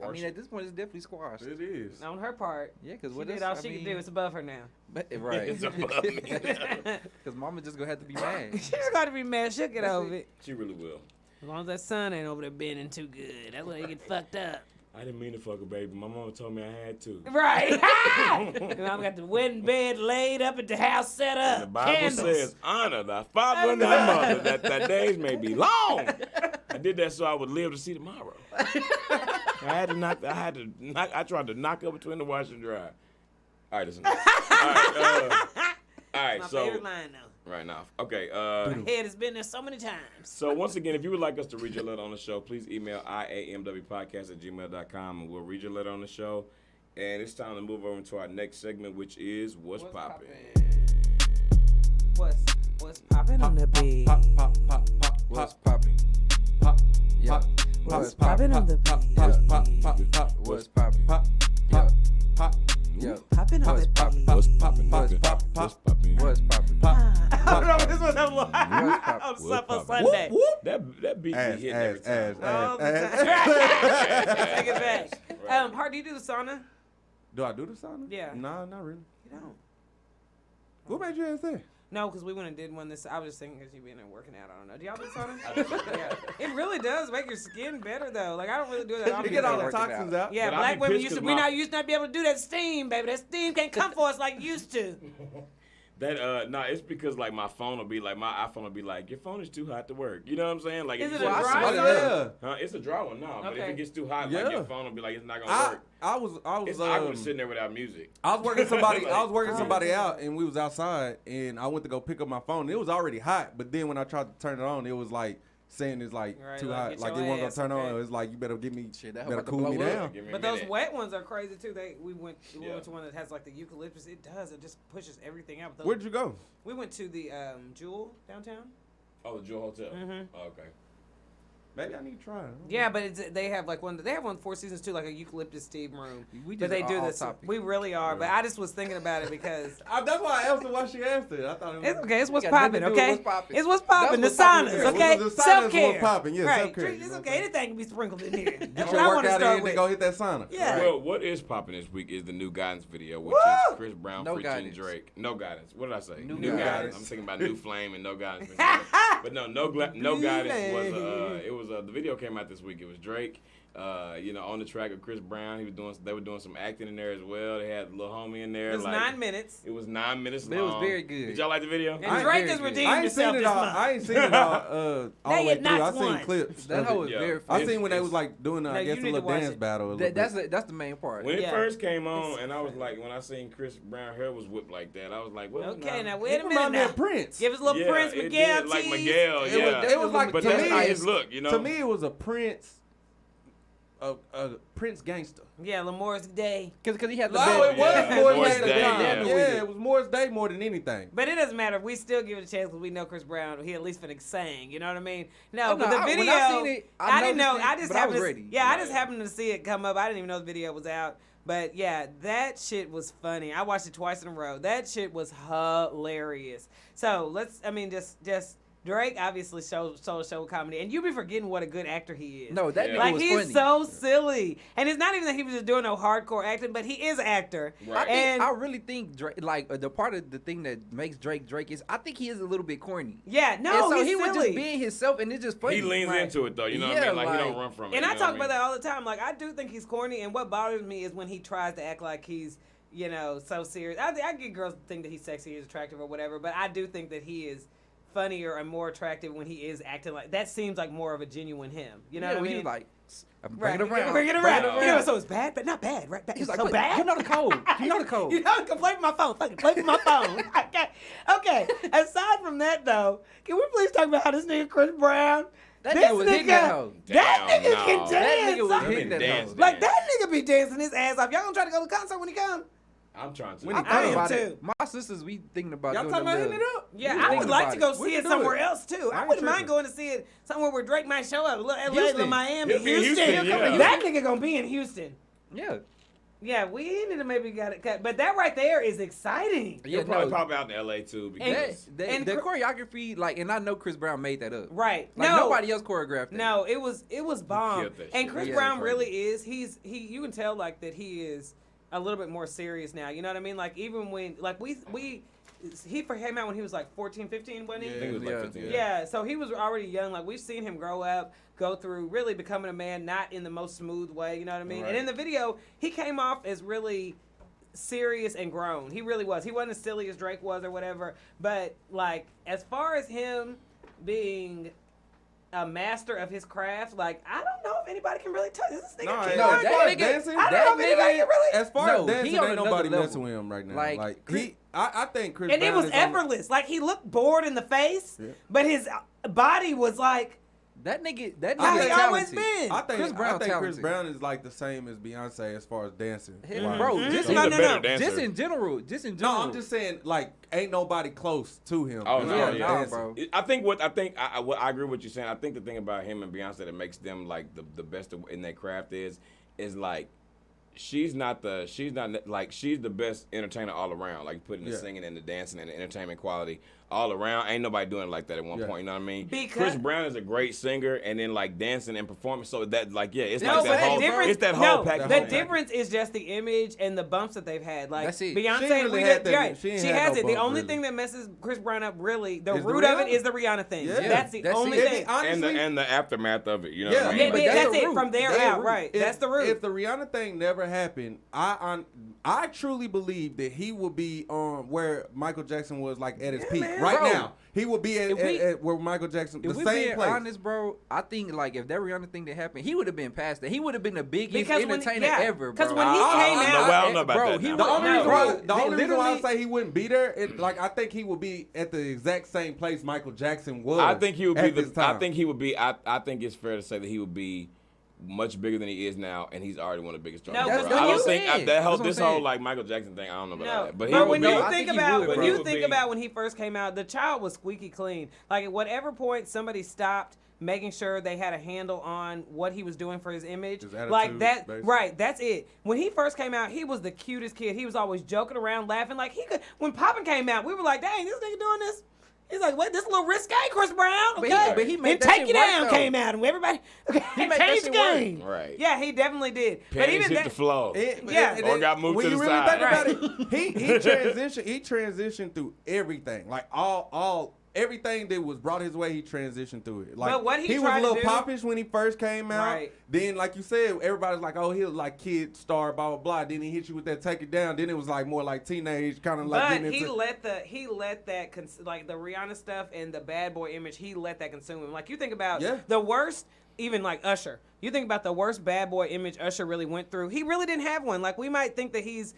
I mean, at this point, it's definitely squashed. It is. on her part. Yeah, because She what did else? all I she could mean, do. It's above her now. right. It's above me. Because Mama just gonna have to be mad. She's got to be mad. She'll get over it. She really will. As long as that son ain't over there bending too good. That's why he get fucked up. I didn't mean to fuck a baby. My mama told me I had to. Right. And I've got the wedding bed laid up at the house set up. And the Bible Candles. says, honor thy father and thy mother, that thy days may be long. I did that so I would live to see tomorrow. I tried to knock up between the wash and dry. All right, listen. All right, My so favorite line, though. right now. Okay. My head has been there so many times. So once again, if you would like us to read your letter on the show, please email iamwpodcast@gmail.com and we'll read your letter on the show. And it's time to move over to our next segment, which is What's Poppin'. What's poppin' on the beat? Pop, pop, pop, pop, What's pop, poppin'? pop, Yeah. pop, What's poppin' on the pop, beat? pop, pop, pop, pop, What's poppin'? pop, Yeah. pop, pop, Yeah. Poppin' on What's the poppin'? beat. What's poppin'? What's Pop, poppin'? What's poppin'? What's poppin'? pop, I don't know this was on What's poppin'? on What's Sunday. whoop. That beat Ass, be hitting every ass, time. ass, All the ass, time. ass. Take it back. Hart, do you do the sauna? Do I do the sauna? Yeah. Nah, not really. You don't. What made you ask that? No, because we went and did one this. I was just thinking because you been there working out. I don't know. Do y'all do sauna? Yeah. It really does make your skin better though. Like I don't really do that. You often. get all the working toxins out. Yeah, But I black be women pissed used to. 'cause We my- not used to not be able to do that steam, baby. That steam can't come for us like it used to. That it's because like my phone will be like my iPhone will be like your phone is too hot to work. You know what I'm saying? Like Is if it you a put dry somebody- sauna? Yeah. It's a dry one now, but if Okay. it gets too hot, Yeah. like your phone will be like it's not gonna I work. was It's awkward sitting there without music. I was working Like, somebody out, and we was outside, and I went to go pick up my phone. It was already hot, but then when I tried to turn it on, it was like saying it's like Right, too like, hot, get like it your wasn't gonna ass, turn okay. on. It was like you better give me, Shit, that better about to cool me blow up. down. Give me a But those minute. wet ones are crazy too. We went Yeah. to one that has like the eucalyptus. It does. It just pushes everything out. But those- Where'd you go? We went to the Jewel downtown. Oh, the Jewel Hotel. Mhm. Oh, okay. Maybe I need to try it. Yeah, but they have like one. They have one Four Seasons too, like a eucalyptus steam room. We But just they do off this. topic. We really are. But I just was thinking about it because That's why I asked her why she asked it. I thought it was. it's okay. It's what's got nothing popping. to do with Okay, what's poppin'. it's what's popping. The That's what's poppin' saunas. there. Okay, The saunas is self care. what's poppin', yeah, right. self-care, It's you know what okay. I'm saying? Anything can be sprinkled in here. Get That's your what I want to workout start in with. and go hit that sauna. Yeah. Well, what is popping this week is the new guidance video, which Woo! is Chris Brown No featuring guidance. Drake. No guidance. What did I say? New guidance. guidance. I'm thinking about New Flame and No Guidance. But no guidance was. It was the video came out this week. It was Drake. On the track of Chris Brown. They were doing some acting in there as well. They had a little homie in there. It was like, 9 minutes. It was 9 minutes But long. it was very good. Did y'all like the video? And I ain't Drake very has good. redeemed I ain't himself seen it this all. month. I ain't seen it all. All They the way had through. not I seen won. clips. That of hoe it. was Yeah. very I funny. seen when they was like doing, No, I you guess, need a to little watch dance it. battle. A little That's bit. that's the main part. When it Yeah. first came on, It's and I was funny. like, when I seen Chris Brown hair was whipped like that, I was like, well, Okay, now It wait a minute remind me now. of Prince. Give us a little yeah, Prince it Miguel did, like tease. Miguel, It yeah. was, it was like but to that's me, not his look, you know. To me, it was a Prince, a Prince gangster. Yeah, Lamor's Day. Cause he had the No, best- it was Yeah, Morris Morris Day. at the Day, time. yeah. Yeah, it was Morris Day more than anything. But it doesn't matter. We still give it a chance because we know Chris Brown. He at least finna sing. You know what I mean? No, Oh, but no, the when I video. seen it, I didn't know. noticed it, I just but I happened was to. ready. Yeah, I Yeah. just happened to see it come up. I didn't even know the video was out. But yeah, that shit was funny. I watched it twice in a row. That shit was hilarious. So just Drake obviously showed comedy, and you be forgetting what a good actor he is. No, that Yeah. nigga Like was he's funny. so silly, and it's not even that he was just doing no hardcore acting, but he is an actor. Right. And I really think Drake, the part of the thing that makes Drake is I think he is a little bit corny. yeah, no, and so he's he was silly. just being himself, and it's just funny. He leans Right. into it though, you know what Yeah, I mean? Like, he like- don't run from it. And you I know talk what about mean? that all the time. Like, I do think he's corny, and what bothers me is when he tries to act like he's, so serious. I get girls think that he's sexy, he's attractive, or whatever, but I do think that he is funnier and more attractive when he is acting like that. Seems like more of a genuine him. You know what I when mean? he like, bring Right. it around, Bring it around. around. You know, so it's bad, but not bad, right? He's It's like, so "Look, bad. you know the code. You know the code. You know, I can play with my phone. Fucking play with my phone. Okay. Aside from that, though, can we please talk about how this nigga Chris Brown? That this nigga was hitting that hoe. That Damn, nigga no. can dance. That nigga was I've hitting been that dancing. hoe. Like that nigga be dancing his ass off. Y'all gonna try to go to the concert when he come? I'm trying to. When he I come. thought about too. it. My sisters, we thinking about Y'all doing talking about them hitting it little- up? Yeah, We I would thinking like about to go it. We see can it do somewhere it. else too. I ain't wouldn't mind tripping. going to see it somewhere where Drake might show up. LA, Houston. Miami, He'll be in Houston. Houston, yeah. That nigga gonna be in Houston. Yeah. Yeah, we need to maybe got it cut. But that right there is exciting. He'll Yeah, probably no. pop out in LA too That, because And the Chris- choreography, like, and I know Chris Brown made that up. Right. Like, no. nobody else choreographed it. No, it was bomb. killed that And shit. Chris Yeah, Brown crazy. really is. He you can tell like that he is a little bit more serious now. You know what I mean? Like even when like we he came out when he was like 14, 15, wasn't he? I think it was like Yeah. 15. Yeah, so he was already young. Like, we've seen him grow up, go through really becoming a man, not in the most smooth way, you know what I mean? Right. And in the video, he came off as really serious and grown. He really was. He wasn't as silly as Drake was or whatever. But, like, as far as him being a master of his craft, like, I don't know if anybody can really touch this nigga. No, Kid no, Rock. as far as nigga- dancing, I don't know if anybody can really. as far No, as he dancing, on ain't another nobody level. messing with him right now. Like, I think Chris And it Brown was is on- effortless. Like, he looked bored in the face, Yeah. but his body was like, That nigga how is he always talented. been. I think Chris Brown Chris talented. Brown is like the same as Beyonce as far as dancing. Him, Like, bro, Mhm. just He's No, a no, better no. dancer. just in general. No, I'm just saying, like, ain't nobody close to him. Oh, as no, far as yeah. dancing. bro. I agree with what you're saying. I think the thing about him and Beyonce that makes them like the best in their craft is like she's the best entertainer all around. Like putting the Yeah. singing and the dancing and the entertainment quality all around. Ain't nobody doing it like that at one Yeah. point. You know what I mean? Because- Chris Brown is a great singer and then like dancing and performing. So that like it's No, like but that the whole difference, it's that no, whole package. the difference is just the image and the bumps that they've had. Like That's it. Beyonce, She ain't really we had did, that- right? she ain't She had has no it. The bumps, only really. thing that messes Chris Brown up, really, the Is the root of it Rihanna? is the Rihanna thing. Yeah. That's the That's only it. thing. Honestly, and the aftermath of it. You know Yeah, what I Yeah, mean? but that's that's the it. root. From there That's the out, root. right? That's the root. If the Rihanna thing never happened, I truly believe that he would be where Michael Jackson was like at his peak man. right Bro, now. He would be if we- at where Michael Jackson, the If we same being place. honest, bro, I think like if that Rihanna thing that happened, he would have been past that. He would have been the biggest Because when- entertainer yeah, ever, bro. 'cause when he came I out- don't know about bro, that. he now. The was- only, no, reason, bro, why, the they only reason why I literally- say he wouldn't be there, I think he would be at the exact same place Michael Jackson was. I think he would be at this time. I think it's fair to say that he would be much bigger than he is now, and he's already one of the biggest stars. No, in the that's world. what I don't I'm think saying. that whole That's what I'm this whole saying. like Michael Jackson thing. I don't know about No, that, but, he would when be- you I think think he about would, when bro. you He would think be- about when he first came out, the child was squeaky clean. Like at whatever point somebody stopped making sure they had a handle on what he was doing for his image, His attitude, like that, basically. right? That's it. When he first came out, he was the cutest kid. He was always joking around, laughing. Like he could. When Poppin came out, we were like, "Dang, this nigga doing this." He's like, "What? This a little risque, Chris Brown." But Okay, he made and that Take shit It work, Down though. came out, and everybody made that changed shit the work. game. Right. Yeah, he definitely did. But Panties even hit that, the floor. Yeah. Or got moved when to you the really side. think about it, he transitioned through everything. Like all everything that was brought his way, he transitioned through it. Like But what he was tried a to little do- poppish when he first came out. Right. Then, like you said, everybody's like, "Oh, he was like kid star, blah blah blah." Then he hit you with that "Take It Down." Then it was like more like teenage, kind of like But getting he into. let that like the Rihanna stuff and the bad boy image. He let that consume him. Like you think about Yeah. the worst, even like Usher. You think about the worst bad boy image Usher really went through. He really didn't have one. Like we might think that he's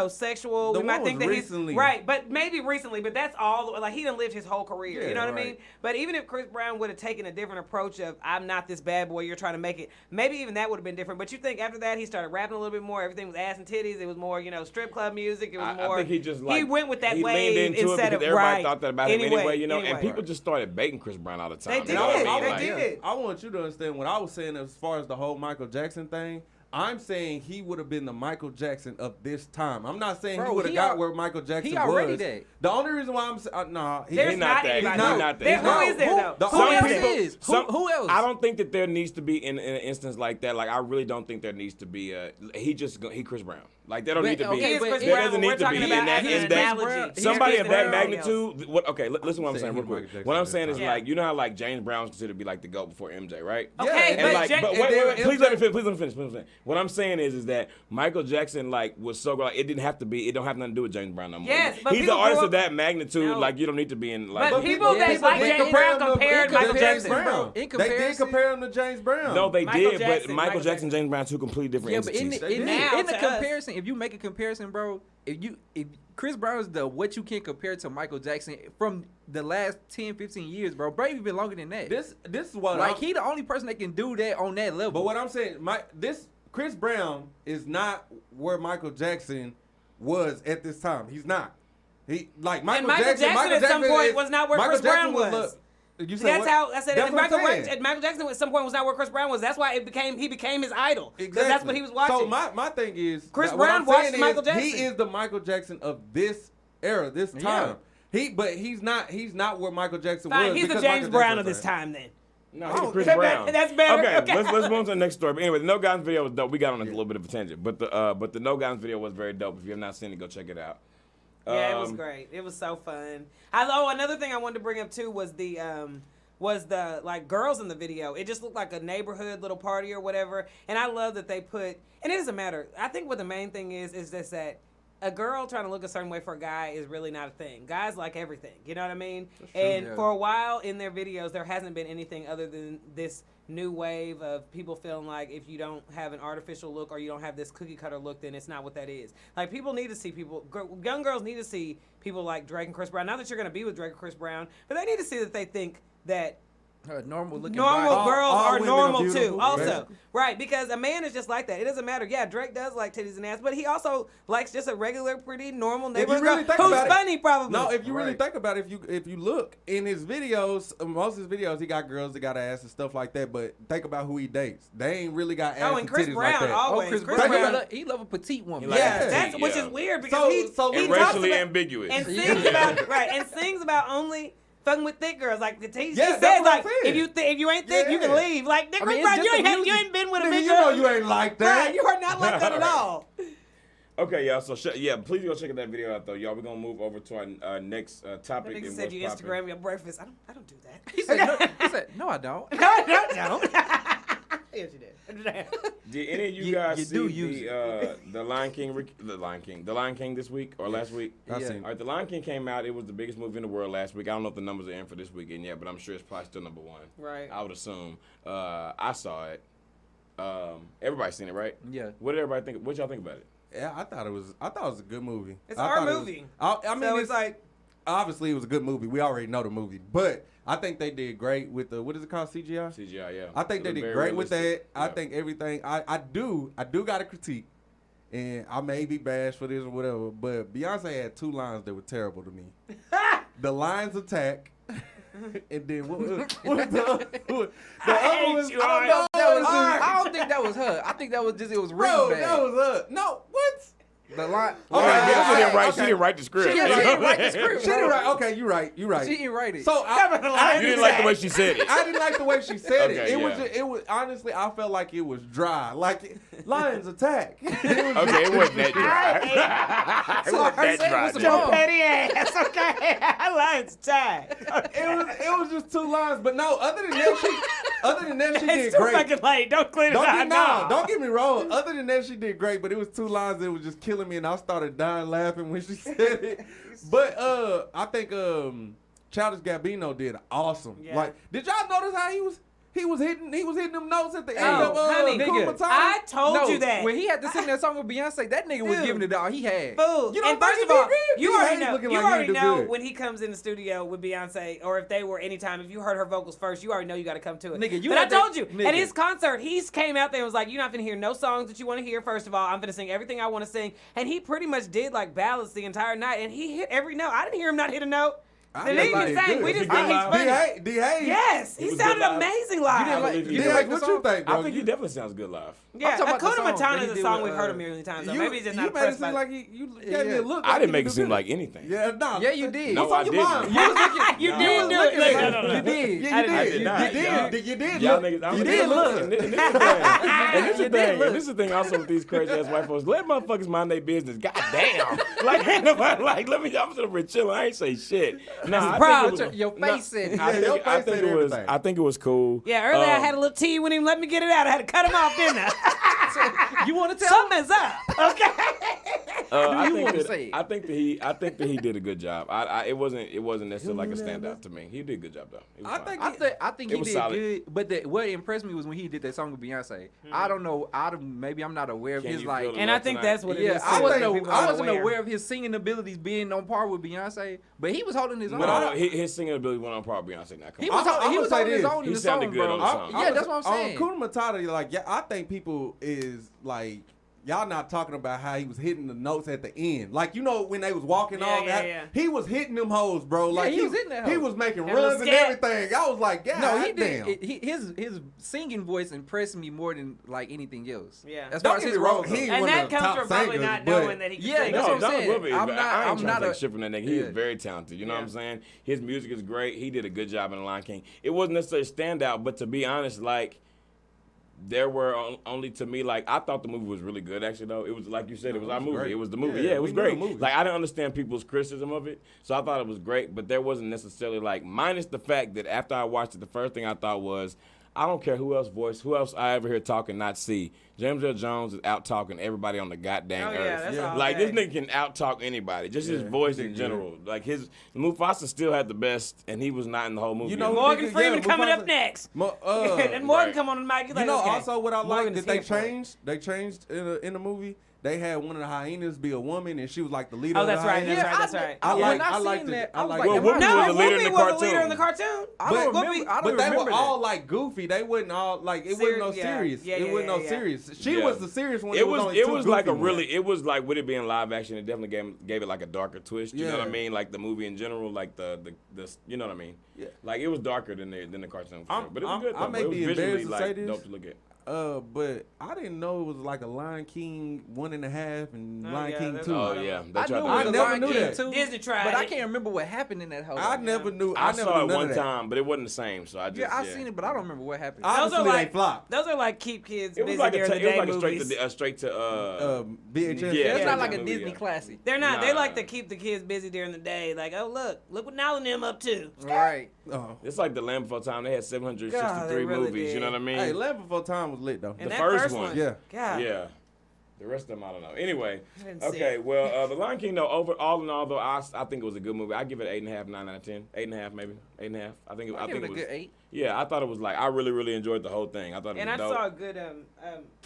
sexual. The we might one think was that recently. he's right, but maybe recently. But that's all. Like he done lived his whole career. Yeah, you know what I mean? right. But even if Chris Brown would have taken a different approach of I'm not this bad boy, you're trying to make it. Maybe even that would have been different. But you think after that he started rapping a little bit more. Everything was ass and titties. It was more strip club music. It was more. I think he just he went with that he wave leaned into instead it of because everybody right. thought that about him anyway, and people Right. just started baiting Chris Brown all the time. They You know what I did. mean? They Like, did. I want you to understand what I was saying as far as the whole Michael Jackson thing. I'm saying he would have been the Michael Jackson of this time. I'm not saying Bro, he would have he got al- where Michael Jackson he already was. that. The only reason why I'm saying, nah, There's He's not not that. anybody. He's No. not There- that. who is there though? The Who only else people- is? Who else? I don't think that there needs to be in an instance like that. Like I really don't think there needs to be he Chris Brown. Like there don't But, need to be. okay, He is but Chris it there Brown. doesn't We're need to talking be about in that as an in that analogy. He's somebody of Chris that Brown else. magnitude. Listen what I'm Say saying he real quick. Michael Jackson What I'm this saying is time. Yeah. like you know how like James Brown's considered to be like the GOAT before MJ, right? Okay, Yeah, but And like, Ja- but and wait, then please MJ let me finish. Please let me finish. Please let me finish. What I'm saying is that Michael Jackson like was so like it didn't have to be. It don't have nothing to do with James Brown no more. Yes, but he's an people artist grew of that magnitude. No. Like you don't need to be in like. But people that that like did James Brown him to- compared to Michael James Jackson. Brown. In They did comparison- compare him to James Brown. No, they Michael did, Jackson, but Michael Michael Jackson, Jackson. James Brown, two completely different Yeah, but entities. They did. Now in the to us. comparison, if you make a comparison, bro, if Chris Brown is the what you can compare to Michael Jackson from the last 10, 15 years, bro. Maybe even longer than that. This is what like I'm, he the only person that can do that on that level. But what I'm saying, Chris Brown is not where Michael Jackson was at this time. He's not. He like Michael Michael Jackson. Jackson Michael at some Jackson point is- was not where Michael Chris Brown Jackson was. look- you said That's what? how I said That's it. what I'm saying. Michael Jackson at some point was not where Chris Brown was. That's why he became his idol. Because that's what he was watching. So my thing is, Chris what Brown I'm saying watched is Michael Jackson. He is the Michael Jackson of this era, this time. But he's not where Michael Jackson Fine, was. he's the because James Michael Brown Jackson of was this there. time then. No, he's Oh, Chris okay, Brown. that's better. Okay, Okay. let's move on to the next story. But anyway, the No Guidance video was dope. We got on a little bit of a tangent, but the No Guidance video was very dope. If you have not seen it, go check it out. Yeah, it was great. It was so fun. Another thing I wanted to bring up too was the like girls in the video. It just looked like a neighborhood little party or whatever. And I love that they put, and it doesn't matter. I think what the main thing is just that a girl trying to look a certain way for a guy is really not a thing. Guys like everything. You know what I mean? And for a while in their videos, there hasn't been anything other than this new wave of people feeling like if you don't have an artificial look or you don't have this cookie cutter look, then it's not what that is. Like, people need to see young girls need to see people like Drake and Chris Brown. Not that you're going to be with Drake and Chris Brown, but they need to see that they think that normal looking normal body. girls All are women normal are too. beautiful. Also, Basically. right? Because a man is just like that. It doesn't matter. Yeah, Drake does like titties and ass, but he also likes just a regular, pretty, normal If you neighborhood really girl think who's about it- funny, probably. No, if you really Right. think about it, if you look in his videos, most of his videos, he got girls that got ass and stuff like that. But think about who he dates. They ain't really got ass and Chris titties Brown like that. always. Chris Chris Brown, Brown. he love a petite woman. He like Yeah, a that's petite, which yeah. is weird because So- he so- he And talks racially about, ambiguous. and sings about and sings about only fucking with thick girls. Like he Yeah, that's says, what like I'm saying. if you ain't thick, you can Yeah. leave. Like Nick I mean, Chris Brown, it's just the you ain't been with a Nigga, big you girl. know you ain't like that. Right, you are not like that at all. Okay, y'all. So please go check that video out, though, y'all. We're gonna move over to our next That topic. nigga and said you what's poppin'. Instagram your breakfast. I don't do that. He said, no, I don't. No, I don't. Yes, you did. Did any of you You- guys you see do use the Lion King this week or last week? I Yeah. seen All right, The Lion King came out. It was the biggest movie in the world last week. I don't know if the numbers are in for this weekend yet, but I'm sure it's probably still number one. Right. I would assume. I saw it. Everybody's seen it, right? Yeah. What did everybody think? What y'all think about it? Yeah, I thought it was a good movie. It's I our thought it was- movie. I mean, So it's it's like obviously it was a good movie. We already know the movie, but I think they did great with the what is it called, CGI? CGI, yeah. I think It they was did very great with that. realistic. I Yeah. think everything. I do got a critique, and I may be bashed for this or whatever. But Beyonce had two lines that were terrible to me. The Lions Attack, and then what the other one? you, I don't know. I don't think that was her. I think that was just, it was written Bro, bad. that was no. What? The line. Okay, Yeah, yeah, she didn't okay, write. okay. She didn't write the script. She didn't write the script. She didn't write. Okay, you right. She didn't write it. So I You didn't like the way she said it. I didn't like the way she said Okay, it. It was yeah. just, it was honestly I felt like it was dry. Like Lions Attack. It was Okay, it wasn't that dry. It wasn't that said it dry. was some Joe. wrong. petty ass. Okay, I lied to time. it was just two lines. But no, other than that she did It's too great. fucking late. Don't clean it out. Don't get me wrong. Other than that, she did great, but it was two lines that was just killing me, and I started dying laughing when she said it. But I think Childish Gambino did awesome. Yeah. Like, did y'all notice how he was hitting them notes at the end Oh, of honey, Hakuna nigga, Matata? I told no, you that. when he had to sing that song with Beyonce, that nigga was Dude. giving it all he had. Fool. You don't And think first he of all, did good? you He already ain't know. looking You like he already do know good. when he comes in the studio with Beyonce, or if they were anytime. If you heard her vocals first, you already know you got to come to it. Nigga, you but I had that- told you nigga. at his concert, he came out there and was like, "You're not gonna hear no songs that you want to hear. First of all, I'm gonna sing everything I want to sing." And he pretty much did like ballads the entire night, and he hit every note. I didn't hear him not hit a note. I The think nigga he did sang. good. We just Was he think he's good funny. live? D-Hayes. Yes, He he was sounded good live. amazing You live. didn't like- believe he you did. didn't like the what you song? think, I bro? think he definitely sounds good live. Yeah, I'm talking about the Hakuna song that Matata he is a did song with, we've heard a million times. So You, maybe he's just you not made it impressed seem by like you gave me Yeah. a look. I like didn't you make it could seem do like anything. Yeah, no. Yeah, you did. No, What's I on your didn't. mind? You was looking. You No. did do it. Looking Look, like- no. You did. Yeah, I you did. did not. You Y'all- did. You did. Y'all look. niggas, I'm You gonna did look. look. And this is the thing. And this is You the did thing. look. And this is the thing also with these crazy ass white folks. Let motherfuckers mind their business. God damn. Like, ain't nobody like, let me, I'm just over here chilling. I ain't say shit. Nah, proud. Your face said it. Yeah, your face said everything. I think it was cool. Yeah, earlier I Um, had a little tea. You wouldn't even let me get it out. I had to cut him off, didn't I? You want to tell? Something's up. Okay. I you think wanna that- say it? I think that he did a good job. It wasn't necessarily like a standout to me. He did a good job though. It was I fine. think I think It he was did solid. good, but what impressed me was when he did that song with Beyonce. I don't know, maybe I'm not aware of Can his you like. feel the And I love think tonight? that's what it is. Yeah, I I wasn't, think People I aren't wasn't aware of his singing abilities being on par with Beyonce, but he was holding his own. No, his singing ability went on par with Beyonce. Now, come He on. was, I'm he gonna was say holding his this. own in He the sounded song, good bro. on the song. Yeah, that's what I'm saying. On Hakuna Matata, like, yeah, I think people is like, y'all not talking about how he was hitting the notes at the end. Like, you know, when they was walking Yeah, off, yeah. he was hitting them hoes, bro. Like, he was hitting that He hoe. was making That runs was and scat. everything. I was like, God No, he damn. did. His singing voice impressed me more than like anything else. Yeah. As Don't far as get his me wrong, roles he go. ain't And one that of the comes top from probably singers, not but- knowing that he can Yeah, sing. that's No, what I'm Donald saying. Wilber is, I'm I not- ain't I'm trying not to take a- shit from that nigga. He Yeah. is very talented. You know what I'm Yeah. saying? His music is great. He did a good job in The Lion King. It wasn't necessarily a standout, but to be honest, like, there were only to me like I thought the movie was really good actually though. It was like you said, it was our movie. great. It was the movie. Yeah, Yeah, it was we knew great. the movie. Like I didn't understand people's criticism of it, so I thought it was great. But there wasn't necessarily like minus the fact that after I watched it, the first thing I thought was, I don't care who else I ever hear talking, not see. James Earl Jones is out talking everybody on the goddamn Oh, yeah, earth. that's all Like day. this nigga can out talk anybody. Just his Yeah, voice he in did general. Like Mufasa still had the best, and he was not in the whole movie. You know, Morgan nigga, Freeman yeah, coming Mufasa- up next. and And Morgan right. come on the mic. He's You like, know, okay. also what I like Morgan that is they here for it. changed. They changed in the movie. They had one of the hyenas be a woman, and she was like the leader. Oh, of the that's right. hyenas. That's right. I when like- I I liked seen it. that, I I was like like, it. am Well, I- Whoopi No, was the leader in Whoopi the was the cartoon. leader in the cartoon. I But- don't remember. I But don't they remember were that. all like goofy. They wasn't all like it wasn't no Yeah. serious. Yeah, It yeah, wasn't no yeah. serious. She Yeah. was the serious one. It was only it two was like a goofy really ones. it was like with it being live action, it definitely gave it like a darker twist. You know what I Yeah. mean? Like the movie in general, like the you know what I mean? Yeah. Like it was darker than the cartoon. For I'm- sure. But it was I'm- good. I Though, may bro. It was be visually embarrassed to like say this. dope to look at. But I didn't know it was like a Lion King 1.5 and Oh, Lion yeah, King there's 2. a lot Oh of yeah, them. they I tried knew to it was I a never Lion knew King that. too, Disney tried but I it. can't remember what happened in that whole. I never knew. I never saw knew it none one of that. time, but it wasn't the same. So I just Yeah, I seen it, but I don't remember what happened. Obviously, those are like they flopped. Those are like keep kids It was busy like during the it day was like movies. a straight to VHS. Yeah, it's yeah, not like a movie, Disney yeah. classic. They're not. They Nah. like to keep the kids busy during the day. Like, oh look what Nala and them up to. Right. Oh. It's like the Land Before Time. They had 763 God, they really movies. You know did. what I mean? Hey, Land Before Time was lit though. And The that first first one. one. Yeah. God. Yeah. The rest of them, I don't know. Anyway, I didn't see okay. it. Well, The Lion King, though, all in all, though, I think it was a good movie. I give it 8.5, 9 out of 10. 8.5, maybe 8.5. I think I give it it a was good 8. Yeah, I thought it was like I really enjoyed the whole thing. I thought it And was I dope. saw a good.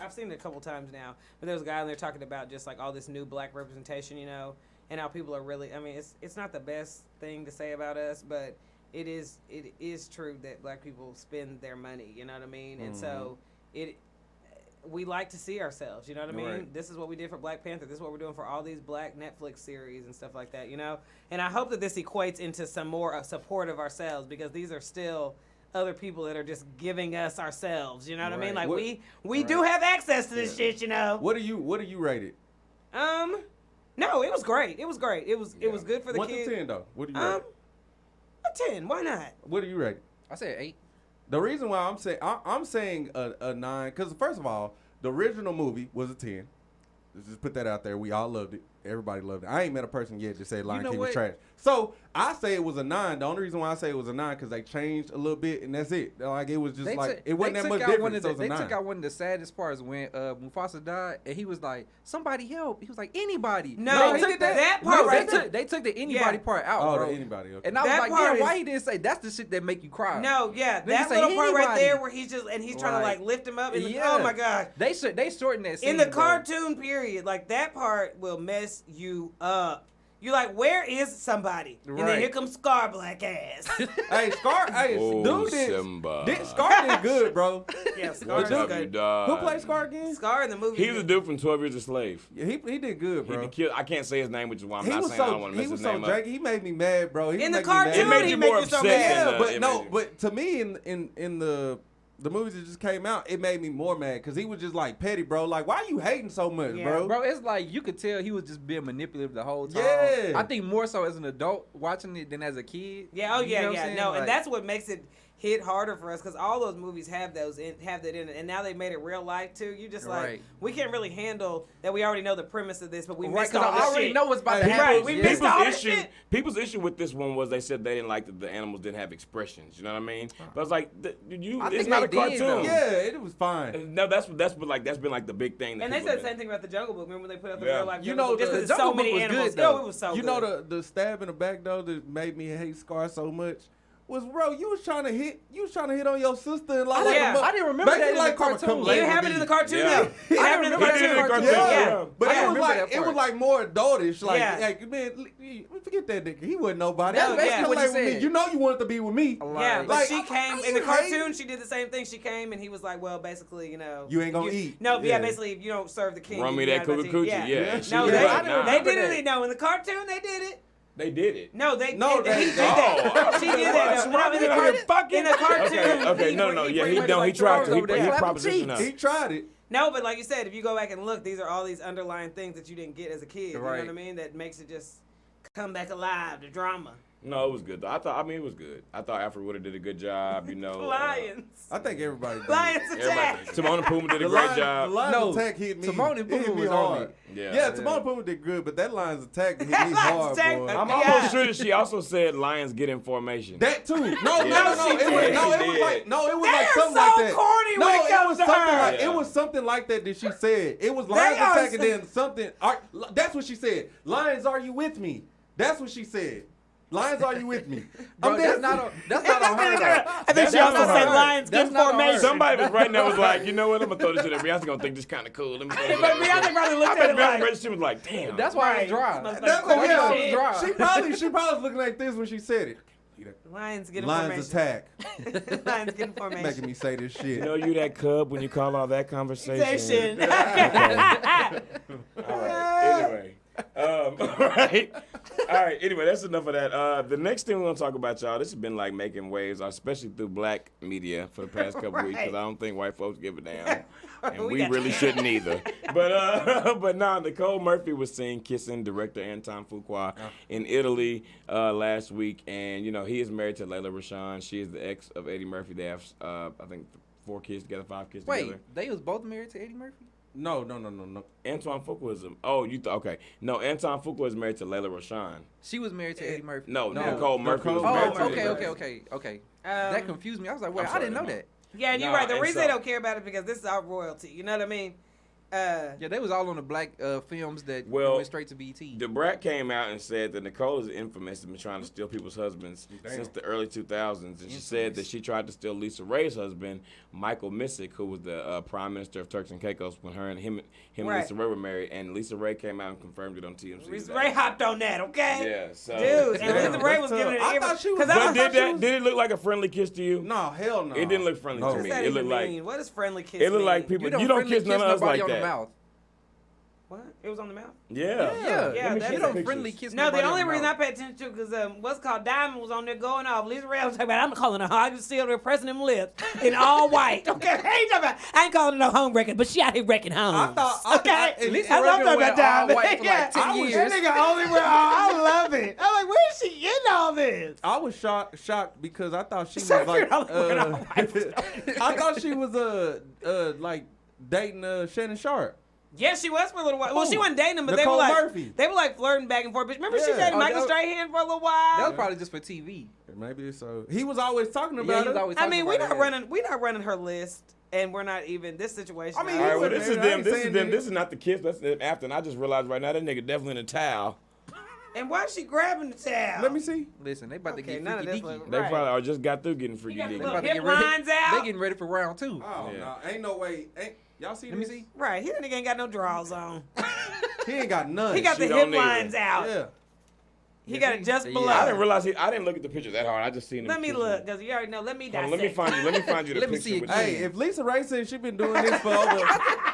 I've seen it a couple times now, but there was a guy in there talking about just like all this new black representation, you know, and how people are really. I mean, it's not the best thing to say about us, but it is true that black people spend their money. You know what I mean? And so we like to see ourselves. You know what I mean? Right. This is what we did for Black Panther. This is what we're doing for all these black Netflix series and stuff like that. You know, and I hope that this equates into some more support of ourselves, because these are still other people that are just giving us ourselves. You know what I mean? Right. Like What- we do have access to this shit. You know. What do you rate it? No, it was great. It was great. It was good for the 1 kids. to 10 though. What do you rate? A 10. Why not? What do you rate it? I said 8. The reason why I'm saying a 9, because first of all, the original movie was a 10. Let's just put that out there. We all loved it. Everybody loved it. I ain't met a person yet that said Lion know King was what? trash. So I say it was a 9. The only reason why I say it was a 9 because they changed a little bit, and that's it. Like it was just it wasn't that much different. So it was a They 9. took out one of the saddest parts when Mufasa died, and he was like, "Somebody help!" He was like, "Anybody." No, they he took did that part No, right there. they took the anybody Yeah. part out, Oh, bro. to anybody. Okay. And I was That like, part "Yeah, why is- he didn't say that's the shit that make you cry?" No, yeah, Nigga that say little part right anybody. there where he's trying to Right. like lift him up. And Yeah. oh my god. They shortened that scene. In the bro. cartoon period, like that part will mess you up. You're like, where is somebody? And then Right. here comes Scar Black ass. Hey, Scar. Hey, Oh, dude Simba. did Scar did good, bro. Yeah, Scar What is have you good. done? Who played Scar again? Scar in the movie. He was a dude from 12 Years a Slave. Yeah, he did good, He bro. the kid, I can't say his name, which is why I'm He not was saying I don't so want to he mess was his so name up. janky. He made me mad, bro. He In make the me mad. cartoon, It made he you make more you so upset mad. than Yeah, the but no, image. but to me in the movies that just came out, it made me more mad because he was just like petty, bro. Like, why you hating so much, Yeah. bro? Bro, it's like you could tell he was just being manipulative the whole time. Yeah. I think more so as an adult watching it than as a kid. Yeah, oh You yeah, know what I'm yeah. saying? No, Like, and that's what makes it hit harder for us, because all those movies have that in it, and now they made it real life too. You just like, Right. we can't really handle that. We already know the premise of this, but we right, missed because all I the already shit. know what's about to Hey, happen. right, we missed all this shit. People's issue with this one was they said they didn't like that the animals didn't have expressions. You know what I mean? But it's like, I it's think not a they did, cartoon. though. Yeah, it was fine. No, that's been like the big thing. That And they people said the did. same thing about the Jungle Book. Remember when they put up the Yeah. real life You Jungle know, Book? Just the 'cause there's so Jungle many Book was animals. good, No, though. it was so You good. know the stab in the back though that made me hate Scar so much was, bro, you was trying to hit on your sister and like Yeah. I didn't remember that in the cartoon. It happened in the cartoon. Yeah. It happened in the remember that in the cartoon. cartoon. Yeah, but I it was remember like that it was part. like more adultish. Like, Yeah. like man, forget that nigga. He wasn't nobody. That's He basically what what he with me. said. You know you wanted to be with me. Yeah, but Like, she I- came I in the ain't cartoon. hating. She did the same thing. She came and he was like, "Well, basically, you know, You ain't gonna eat. No, Yeah. basically, if you don't serve the king, Run me you're that not about to coochie eat." coochie. Yeah. and she No, was they, like, I didn't nah. they remember did that. it. No, in the cartoon, they did it. They did it. No, No, he they- did that. Oh. She did that. No, in the cartoon, in the cartoon. Okay, no. he Yeah, pretty he much, don't. He like, tried to. throws He over there. Clap propositioned cheeks. us. He tried it. No, but like you said, if you go back and look, these are all these underlying things that you didn't get as a kid. You know Right. what I mean? That makes it just come back alive, the drama. No, it was good. I mean, it was good. I thought Alfred Woodard did a good job. You know, Lions. I think everybody did. Lions attack. everybody. Timon and Puma did a The great Lions, job. The Lions No, attack hit me. Timon and It hit Puma me was on hard. Yeah. Yeah, Timon and Puma did good, but that Lions attack hit me Lions hard, attack- boy. I'm Yeah. almost sure that she also said Lions get in formation. That too. No, Yeah. no, She it was did. no, it was She like did. no, it was They like are something so like that. corny no, when it it comes was to something her. like Yeah. it was something like that she said. It was Lions are attack and so- then something. That's what she said. Lions, are you with me? That's what she said. Lions, are you with me? Bro, that's dancing. not on her. Though. I think That's she also not said her. Lions That's get not on her. formation. Somebody was right now was like, you know what? I'm gonna throw this shit at Beyonce. Gonna think this kind of cool. Let me throw this But at Beyonce probably looked I at bet it Beyonce like, she was like, damn. That's why Right. it's dry. That's That's corny what shit. dry. She probably was looking like this when she said it. Lions get Lions formation. attack. Lions get formation. Making me say this shit. You know you that cub when you call all that conversation. Station. All right. Anyway. All right. All right. Anyway, that's enough of that. The next thing we're gonna talk about, y'all. This has been like making waves, especially through black media for the past couple weeks, because I don't think white folks give a damn, and We we got really you. shouldn't either. But now Nicole Murphy was seen kissing director Anton Fuqua in Italy last week, and you know he is married to Layla Rashawn. She is the ex of Eddie Murphy. They have I think 4 kids together, 5 kids Wait, together. they was both married to Eddie Murphy? No. Antoine Fuqua is okay. No, Anton Fuqua is married to Layla Rashawn. She was married to Eddie Murphy. No, No, Nicole Murphy was Nicole married Oh, to Murphy. Eddie okay. Murphy. That confused me. I was like, wait, I'm I didn't know sorry, that. Yeah, and you're No, right. The and reason so- they don't care about it because this is our royalty. You know what I mean? Yeah, they was all on the black films that Well, went straight to BT. DeBrat came out and said that Nicole is infamous and been trying to steal people's husbands since the early 2000s. And she said that she tried to steal Lisa Ray's husband, Michael Missick, who was the prime minister of Turks and Caicos when her and him and Right. Lisa Ray were married. And Lisa Ray came out and confirmed it on TMZ. Lisa today. Ray hopped on that, okay? Yeah, so. Dude, and Damn, Lisa Ray that's was giving it tough. I thought she was- But I did thought she that? was- Did it look like a friendly kiss to you? No, hell no. It didn't look friendly No. to What's me. that It looked even like mean? What does friendly kiss it looked like mean? people. You don't friendly kiss none of us nobody like on that. the mouth. What? It was on the mouth? Yeah. Yeah, Yeah, Let me that see you the don't pictures. friendly kiss No, the nobody only on the reason I mouth. paid attention to because what's called Diamond was on there going off. Lisa Ray was talking about, I'm calling her home. I can see her pressing them lips in all white. Okay, I ain't, talking about, I ain't calling her no home wrecker, but she out here wrecking homes. I- That's Lisa what I'm Ray talking been about, wearing all Diamond. white for like 10 I was- years. That nigga only wear all. I love it. I'm like, where is she getting all this? I was shocked because I thought she was So like, you're all wearing all white. I thought she was like dating Shannon Sharp. Yes, she was for a little while. Well, she wasn't dating him, but Nicole they were like Murphy. they were like flirting back and forth. But remember, she Yeah. dated Oh, Michael that- Strahan for a little while. That was probably just for TV. Maybe so. He was always talking Yeah, about he was it. always I talking mean, about we're not running her list, and we're not even this situation. I mean, All right, well, was this is married. I them. ain't This is saying them. that. This is not the kiss. That's them after. And I just realized right now that nigga definitely in a towel. and why is she grabbing the towel? Let me see. Listen, they about to Okay, get none of freaky this deaky. was- They Right. probably or just got through getting freaky got the They deaky. little about to hip get ready. lines out. They getting ready for round 2. Oh Yeah. no, ain't no way. Ain't y'all see Let me this? see. Right, he nigga ain't got no drawers on. He ain't got none. He got She the don't hip need lines it. out. Yeah. He Yeah, got see? it just Yeah. below. I didn't realize I didn't look at the picture that hard. I just seen him. Let me kissing. look, because you already know. Let me Hold on, dissect. let me find you the Let me picture. see it with again. you. Hey, if Lisa Ray said she been doing this for over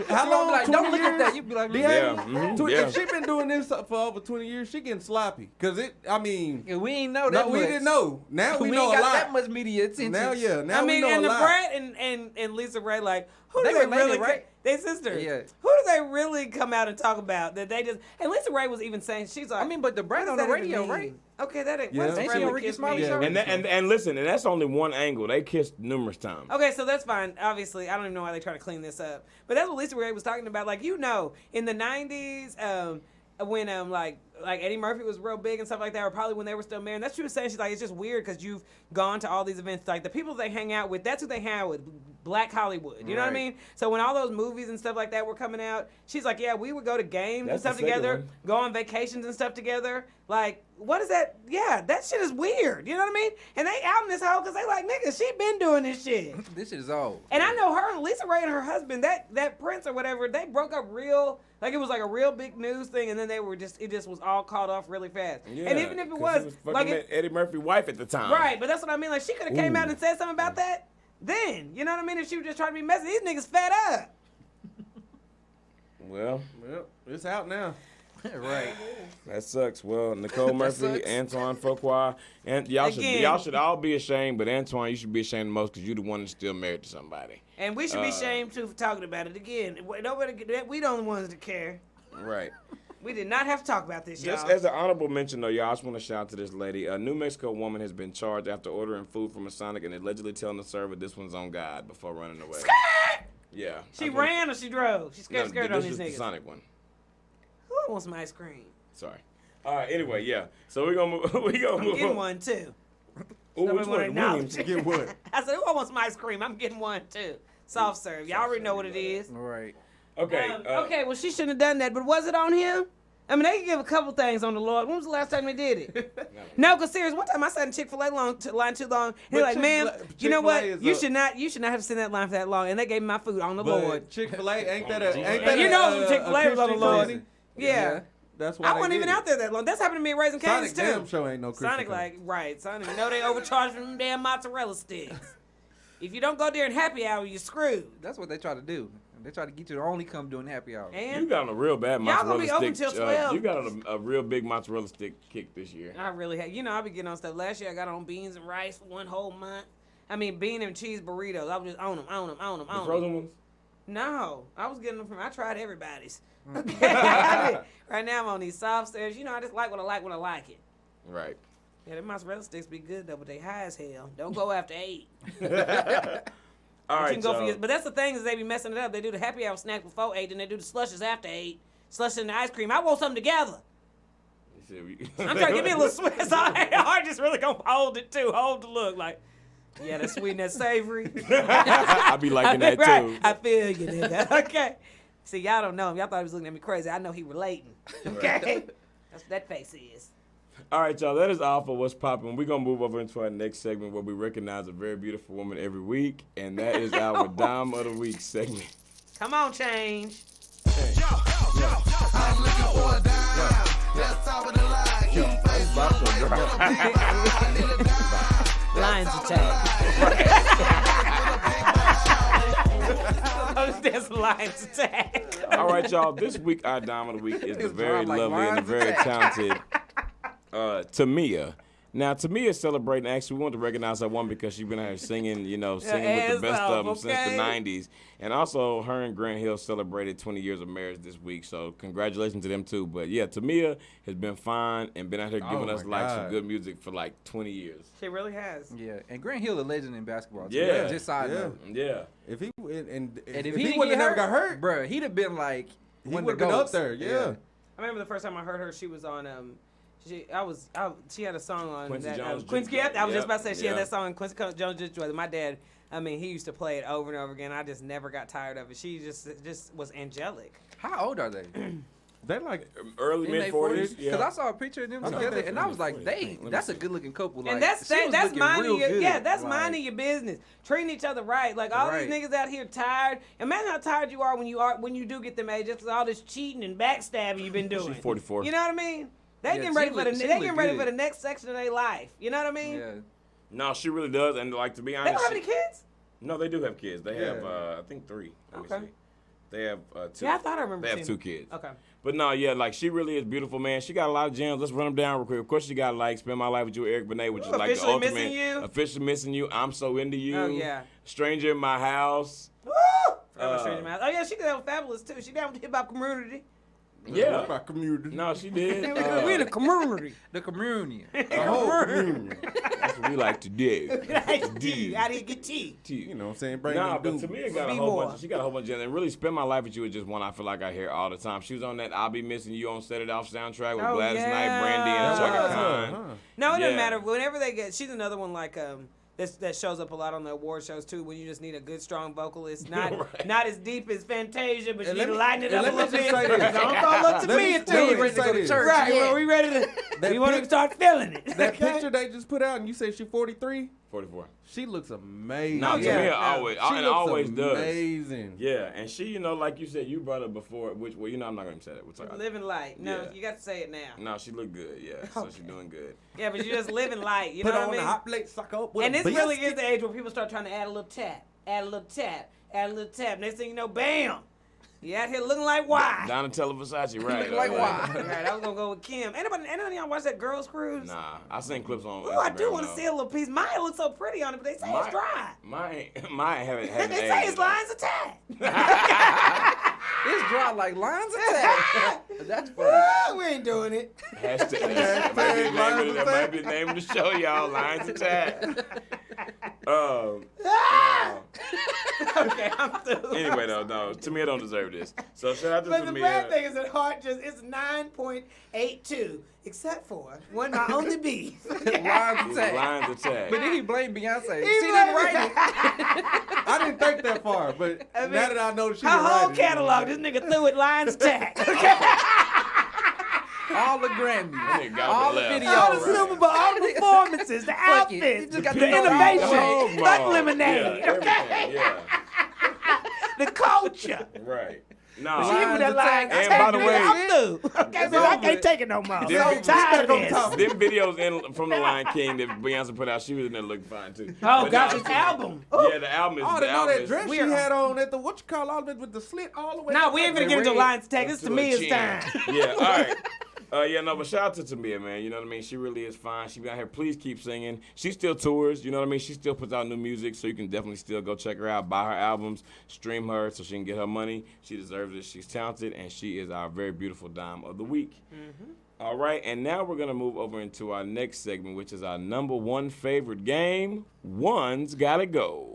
how You long? be like, 20 don't look years? at that. You be like, Yeah. Yeah, mhm, yeah. If she been doing this for over 20 years, she getting sloppy. Cause it, I mean, yeah, we ain't know that no, much. we didn't know. Now we We know ain't a got lot. that much media attention. Now, yeah, now I we mean, know and a the lot. Brad and Lisa Ray, like, who do They they related, really? right? They sisters. Yeah. Who do they really come out and talk about that they just? And Lisa Ray was even saying she's like, I mean, but the what brand does on the that even radio, mean? right? Okay, that ain't. Yeah. What's Ain't she friendly on Ricky kiss Smiley mean? show? And listen, and that's only one angle. They kissed numerous times. Okay, so that's fine. Obviously, I don't even know why they try to clean this up. But that's what Lisa Ray was talking about. Like, you know, in the 90s, when like Eddie Murphy was real big and stuff like that, or probably when they were still married. That's what she was saying. She's like, it's just weird because you've gone to all these events. Like, the people they hang out with, that's who they hang out with. Black Hollywood. You know what I Right. mean? So when all those movies and stuff like that were coming out, she's like, yeah, we would go to games That's and stuff the second together, one. go on vacations and stuff together. Like, what is that? Yeah, that shit is weird. You know what I mean? And they out in this hoe because they like, nigga, she been doing this shit. This shit is old. And I know her and Lisa Ray and her husband, that Prince or whatever, they broke up real, like it was like a real big news thing, and then it just was all caught off really fast. Yeah, and even if it 'cause was, he fucking like, met Eddie Murphy's wife at the time. right, but that's what I mean. Like, she could have came Ooh. out and said something about that then. You know what I mean? If she was just trying to be messy, these niggas fed up. Well, Well, it's out now. Right. that sucks. Well, Nicole Murphy, sucks. Antoine Fuqua, and y'all Again. should all be ashamed. But Antoine, you should be ashamed the most because you're the one that's still married to somebody. And we should be ashamed too for talking about it again. Nobody, we the only ones that care. Right. We did not have to talk about this, Just y'all. as an honorable mention, though, y'all, I just want to shout out to this lady. A New Mexico woman has been charged after ordering food from a Sonic and allegedly telling the server this one's on God before running away. Yeah. She ran or she drove? She scared on this these was the niggas. Sonic one. Who wants some ice cream? Sorry. All right. Anyway, yeah. So we're gonna move. We gonna I'm move. getting on. one too. Ooh, which Nobody wanna one? acknowledge Get what? I said, who wants some ice cream? I'm getting one too. Soft serve. Y'all already know what it is. Right. Okay. Okay, well, she shouldn't have done that, but was it on him? I mean, they can give a couple things on the Lord. When was the last time they did it? No, because serious, one time I sat in Chick-fil-A line too long. He's But like, ma'am, you know what? Chick-fil-A is You should not have to sit in that line for that long. And they gave me my food on the Lord. But Chick-fil-A ain't that a And ain't that you a, know a Chick-fil-A was on the Christian Lord. company? Yeah. That's why I they wasn't did even it. out there that long. That's happened to me at Raising Cane's Sonic too. damn show ain't no Christian Sonic, company. right. Sonic, you know they overcharged for them damn mozzarella sticks. If you don't go there in happy hour, you're screwed. That's what they try to do. They try to get you to only come during happy hour. You And got on a real bad Y'all gonna mozzarella be open stick. till 12. You got on a real big mozzarella stick kick this year. I really had, I be getting on stuff. Last year I got on beans and rice for one whole month. I mean, bean and cheese burritos. I was just on them. The frozen ones. No, I was getting them from, I tried everybody's. Okay. Right now I'm on these soft serves. I just like what I like when I like it. Right. Yeah, them mozzarella sticks be good though, but they high as hell. Don't go after 8. All You right. can go for So, your, but that's the thing is they be messing it up. They do the happy hour snack before 8, and they do the slushes after 8. Slush and the ice cream. I want something together. I'm trying to give me a little sweet. So I just really gonna hold it too. Hold the look like, yeah, that's sweet and that's savory. I be liking that Right. too. I feel you, nigga. Okay. See, y'all don't know him. Y'all thought he was looking at me crazy. I know he relating. Okay. That's what that face is. All right, y'all. That is all for what's popping. We're gonna move over into our next segment where we recognize a very beautiful woman every week, and that is our Dime of the Week segment. Come on, change. I'm looking for a dime. That's top of the line. You face Lions attack. There's Lions attack. All right, y'all. This week, our Dime of the Week is the very like lovely and the Lions very Attack. talented Tamia. Now, Tamia is celebrating. Actually, we want to recognize that one because she's been out here singing, singing with ass the best off, of them since the okay? 90s. And also, her and Grant Hill celebrated 20 years of marriage this week. So, congratulations to them, too. But, yeah, Tamia has been fine and been out here giving Oh, us, my some God. good music for, 20 years. She really has. Yeah, and Grant Hill a legend in basketball. Too. Yeah. Just side Yeah. note. Yeah. If he and And if he, he didn't would have get never got hurt, bruh, he'd have been like he one of would the have been up goats. there. Yeah. I remember the first time I heard her, she was on she had a song on Quincy that Jones, Quincy. Juke I was just Joy. about to say she had Yeah. that song Quincy Jones Juke Joy. My dad, he used to play it over and over again. I just never got tired of it. She just was angelic. How old are they? They like Early In mid their 40s. Because I saw a picture of them I thought together, they and were I was like, 40s. that's a good looking couple. Like, And that's she was looking minding real your good. that's Like, minding your business, treating each other right. Like all Right. these niggas out here tired. Imagine how tired you are when you do get them age. Just all this cheating and backstabbing you've been doing. She's 44. You know what I mean? They Yeah, getting she ready for look- the she they look getting ready good. for the next section of their life. You know what I mean? Yeah. No, she really does. And, to be They honest. don't have any kids. No, they do have kids. They have, Yeah. I think 3. Let me Okay. see. They have 2. Yeah, I thought I remember. They have seeing 2 kids. Okay. But no, yeah, she really is beautiful, man. She got a lot of gems. Let's run them down real quick. Of course, she got Spend My Life with You, Eric Benet, which is like the Officially ultimate. Missing You? Officially Missing You. I'm So Into You. Oh, yeah. Stranger in My House. Woo! Forever Stranger Man. Oh yeah, she did that with Fabulous too. She down with the hip hop community. Yeah. my community. No, she did. We in the community. The communion. The whole community. That's what we like to do. How do you get tea? You know what I'm saying? Bring Nah, them but dudes. Tamia got a Be whole more. bunch. She got a whole bunch of gems. And really, Spend My Life with You is just one I feel like I hear all the time. She was on that I'll Be Missing You on Set It Off soundtrack with Oh, Gladys yeah. Knight, Brandy, and That Chaka was her, Khan. huh? No, it Yeah. doesn't matter. Whenever they get, she's another one like that shows up a lot on the award shows too. When you just need a good, strong vocalist, not Right. not as deep as Fantasia, but you And need let to me- lighten it and up a let me little just bit. say this. Don't call up to Let me me- and let me too. ready to go to church. Right? Yeah. Well, we ready to? That we want to pic- start feeling it. That okay? picture they just put out, and you said she's 43. 44. She looks amazing. No, yeah. Tamia No. always, She and looks always does. amazing. Yeah, and she, like you said, you brought up before, I'm not going to say that. We'll talk about Living light. No, Yeah. you got to say it now. No, she looked good, yeah. So she's doing good. Yeah, but you're just living light. You Put know on what I the mean? hot plate, suck up with And a this really biscuit. is the age where people start trying to add a little tap, add a little tap, add a little tap. Next thing you know, bam! You out here looking like why? Donatella Versace, right? Looking like why? Right, I was gonna go with Kim. Anybody of y'all watch that Girls Cruise? Nah, I seen clips on Ooh, I do Instagram, want to though. see a little piece. Mine looks so pretty on it, but they say it's dry. Mine haven't They say aged, it's lines of tap. It's dry. out like Lions Attack. That's funny. Ah, we ain't doing it. Hashtag. That might be the name of the show, y'all. Lions Attack. Okay, I'm through. Anyway, no, Tamia don't deserve this. So shout out to But the bad Tamia. thing is that Hart it's 9.82, except for one my only B. Lions Attack. Lions Attack. But then he blamed Beyonce. She He didn't blamed- write it. I didn't think that far, but I mean, now that I know she Her didn't whole write it, catalog, this nigga threw it Lions Attack. All the Grammys. nigga got All it the left. videos. All the Super Bowl, all the performances, the Fuck it. He outfits, just got the the innovation, Dog Thug Mall. Lemonade, Yeah, okay? everything, yeah. The culture. Right. She No. with that Lions line, Attack. And by the way- I'm through. Okay, so I can't take it no more. Them- I'm tired of this. Them videos from The Lion King that Beyonce put out, she was in there looking fine too. Oh, But gosh, no, this album. Yeah, the album is. Oh, the they know album that is- dress she had on at the all of it with the slit all the way. No, we ain't gonna get into red. Lions Attack. This to to a me is chin. time. Yeah, all right. Yeah, no, but shout out to Tamia, man. You know what I mean? She really is fine. She be out here. Please keep singing. She still tours. You know what I mean? She still puts out new music, so you can definitely still go check her out, buy her albums, stream her, so she can get her money. She deserves it. She's talented, and she is our very beautiful dime of the week. All right, and now we're gonna move over into our next segment, which is our number one favorite game. One's gotta go.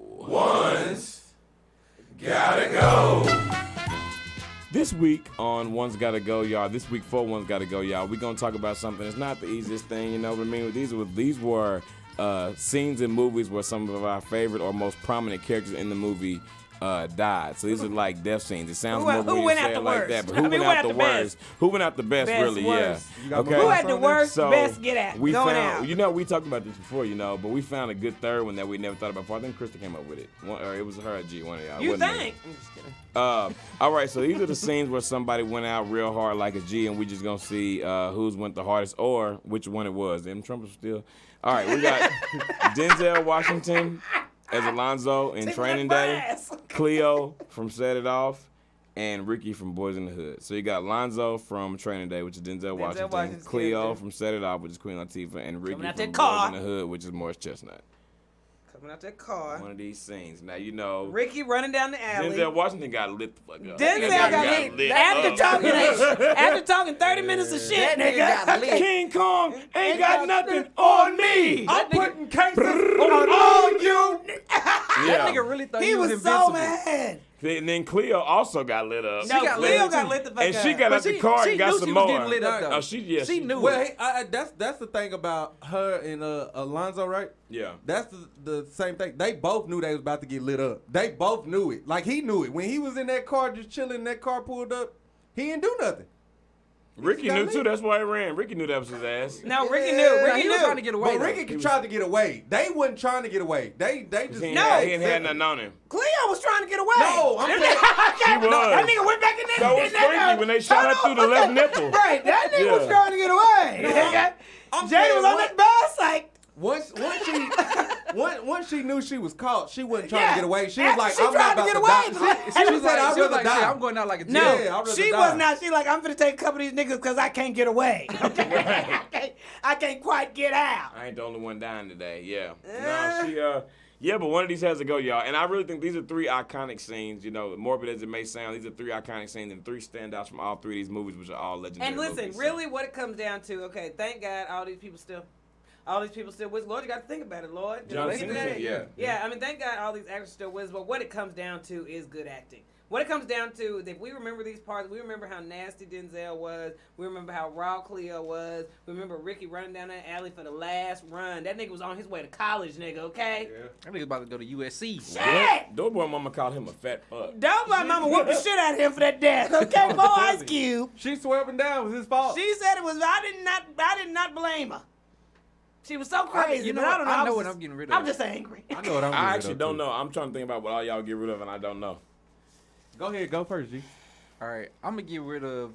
This week on One's Gotta Go, y'all. This week for One's Gotta Go, y'all. We're gonna talk about something that's not the easiest thing, you know what I mean? These were scenes in movies where some of our favorite or most prominent characters in the movie died. So these are like death scenes. It sounds Who more went weird to out say the it like worst? that, but I who mean, went out the worst? Who went out the best, Best, really? worst. You Yeah. got Okay. Who more had the on worst, So best get out? we going found, out. you know, we talked about this before, you know, but we found a good third one that we never thought about before. I think Krista came up with it. Or it was her or G, one of y'all. You wasn't me. think? I'm just kidding. All right, so these are the scenes where somebody went out real hard like a G, and we just gonna see who's went the hardest or which one it was. Them trumpets still. All right, we got Denzel Washington as Alonzo in Take Training my Day, ass. Cleo from Set It Off, and Ricky from Boys in the Hood. So you got Lonzo from Training Day, which is Denzel Washington, Washington's Cleo character. from Set It Off, which is Queen Latifah, and Ricky Coming out from that Boys car. in the Hood, which is Morris Chestnut. Coming out that car. One of these scenes. Now you know Ricky running down the alley. Denzel Washington got lit the fuck up. Denzel That got nigga lit. After talking 30 minutes of shit, That nigga nigga. got lit. King Kong ain't got nothing on me. I'm putting cases On all you. That nigga really thought He he was invincible. so mad. And then Cleo also got lit up. No, got Cleo lit got too. lit the fuck And up. she got But out the car she and got knew some she more. was getting lit up, though. Oh, she knew Well, it. that's the thing about her and Alonzo, right? Yeah. That's the same thing. They both knew they was about to get lit up. They both knew it. Like he knew it when he was in that car just chilling. That car pulled up. He didn't do nothing. Ricky got knew lit. too. That's why he ran. Ricky knew that was his ass. No, Ricky Yeah. knew. Nah, Ricky he knew. was trying to get away. But though. Ricky tried to get away. They wasn't trying to get away. They just He ain't, No. had, he ain't had nothing on him. Cleo was trying to get away. No, I'm saying She was. That nigga went back in there. That was freaky when they shot her through the left nipple. Right, that nigga was Yeah. trying to get away. I'm Jay saying was on what- that bus like. once she knew she was caught, she wasn't trying Yeah. to get away. She was like, She I'm tried not to about get to away, die. but- She said, I'd she was rather like, die. shit, I'm going out like a No, Yeah, I'd rather she die. was not. She like, I'm finna take a couple of these niggas because I can't get away. I can't quite get out. I ain't the only one dying today. Yeah. No, she yeah, but one of these has to go, y'all. And I really think these are three iconic scenes. You know, morbid as it may sound, these are three iconic scenes and three standouts from all three of these movies, which are all legendary. And listen, movies, so. really, what it comes down to, okay, thank God, all these people still with. Lord, you got to think about it, Lord. You know, John look at Cena, that. yeah. Yeah, I mean, thank God all these actors still with. But what it comes down to is good acting. What it comes down to is if we remember these parts, we remember how nasty Denzel was. We remember how raw Cleo was. We remember Ricky running down that alley for the last run. That nigga was on his way to college, nigga, okay? That nigga about to go to USC. Shit! Doughboy mama called him a fat fuck. Don't my mama whoop the shit out of him for that death, okay? Boy, Ice Cube. She swerving down. It was his fault. She said it was, I did not blame her. She was so crazy, you know but I what? don't know. I know was what just- I'm getting rid of. I'm just angry. I know what I'm I getting rid actually of, don't too. know. I'm trying to think about what all y'all get rid of, and I don't know. Go ahead. Go first, G. All right, I'm gonna get rid of.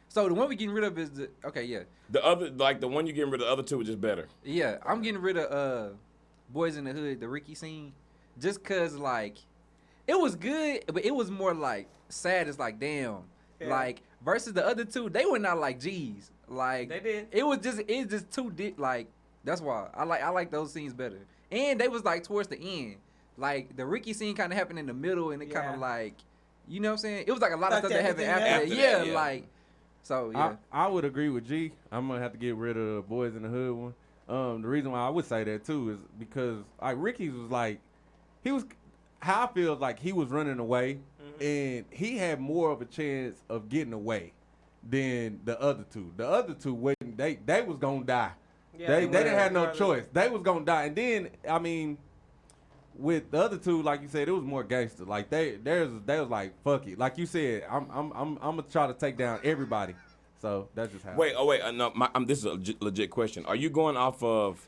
So the one we getting rid of is The other, like the one you getting rid of, the other two were just better. yeah. I'm getting rid of Boys in the Hood, the Ricky scene, just cause like it was good, but it was more like sad. It's like damn, like versus the other two, they went out like G's. Like They did. It's just too like that's why I like those scenes better. And they was like towards the end. Like the Ricky scene kind of happened in the middle, and it kind Yeah. of like You know what I'm saying? It was like a lot of Fucked stuff that happened everything after up. that. After that, Yeah, yeah. like so yeah. I would agree with G. I'm gonna have to get rid of the Boys in the Hood one. The reason why I would say that too is because like Ricky's was like he was how I feel like he was running away and he had more of a chance of getting away than the other two. The other two wouldn't they was gonna die. Yeah, They didn't have no regardless. choice. They was gonna die. And then I mean with the other two, like you said, it was more gangster. Like they was like fuck it. Like you said, I'm gonna try to take down everybody. So that's just how. Wait, no, this is a legit question. Are you going off of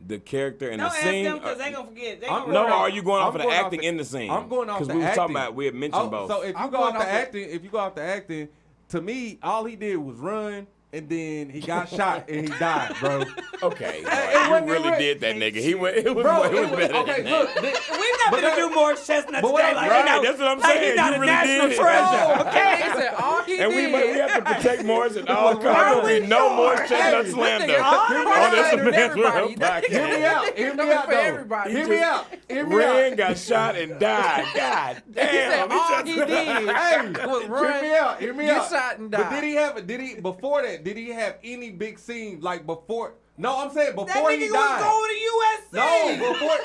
the character and Don't the ask scene? them because they gonna forget. They I'm gonna No, going or off- are you going off I'm of the going off acting the- in the scene? I'm going off because the we was acting. talking about we had mentioned both. So if you I'm go going off the off the- acting, to me, all he did was run, and then he got shot and he died, bro. okay, it you wasn't really even- did that, nigga. He went. It was, Bro, it was better okay. than that. Look, We're not But gonna that- do more chestnuts but what today. I'm- Like, right, you know, that's what I'm like saying. he's not You a really national did it. treasure. He Okay. said all he And did. we have to protect Morris at all Right. costs. Are we No more sure? chestnut This slander nigga- on this Everybody. man's world podcast. hear me out. Hear me Coming out, for though. everybody. Hear He me just out. Hear me Ran, out. got shot, and died. God He damn. said all he did Hey, was run, hear me out. Hear me get out. shot, and But die. did he before that? Did he have any big scene like before? No, I'm saying That before nigga he was died. going to USC. No, before.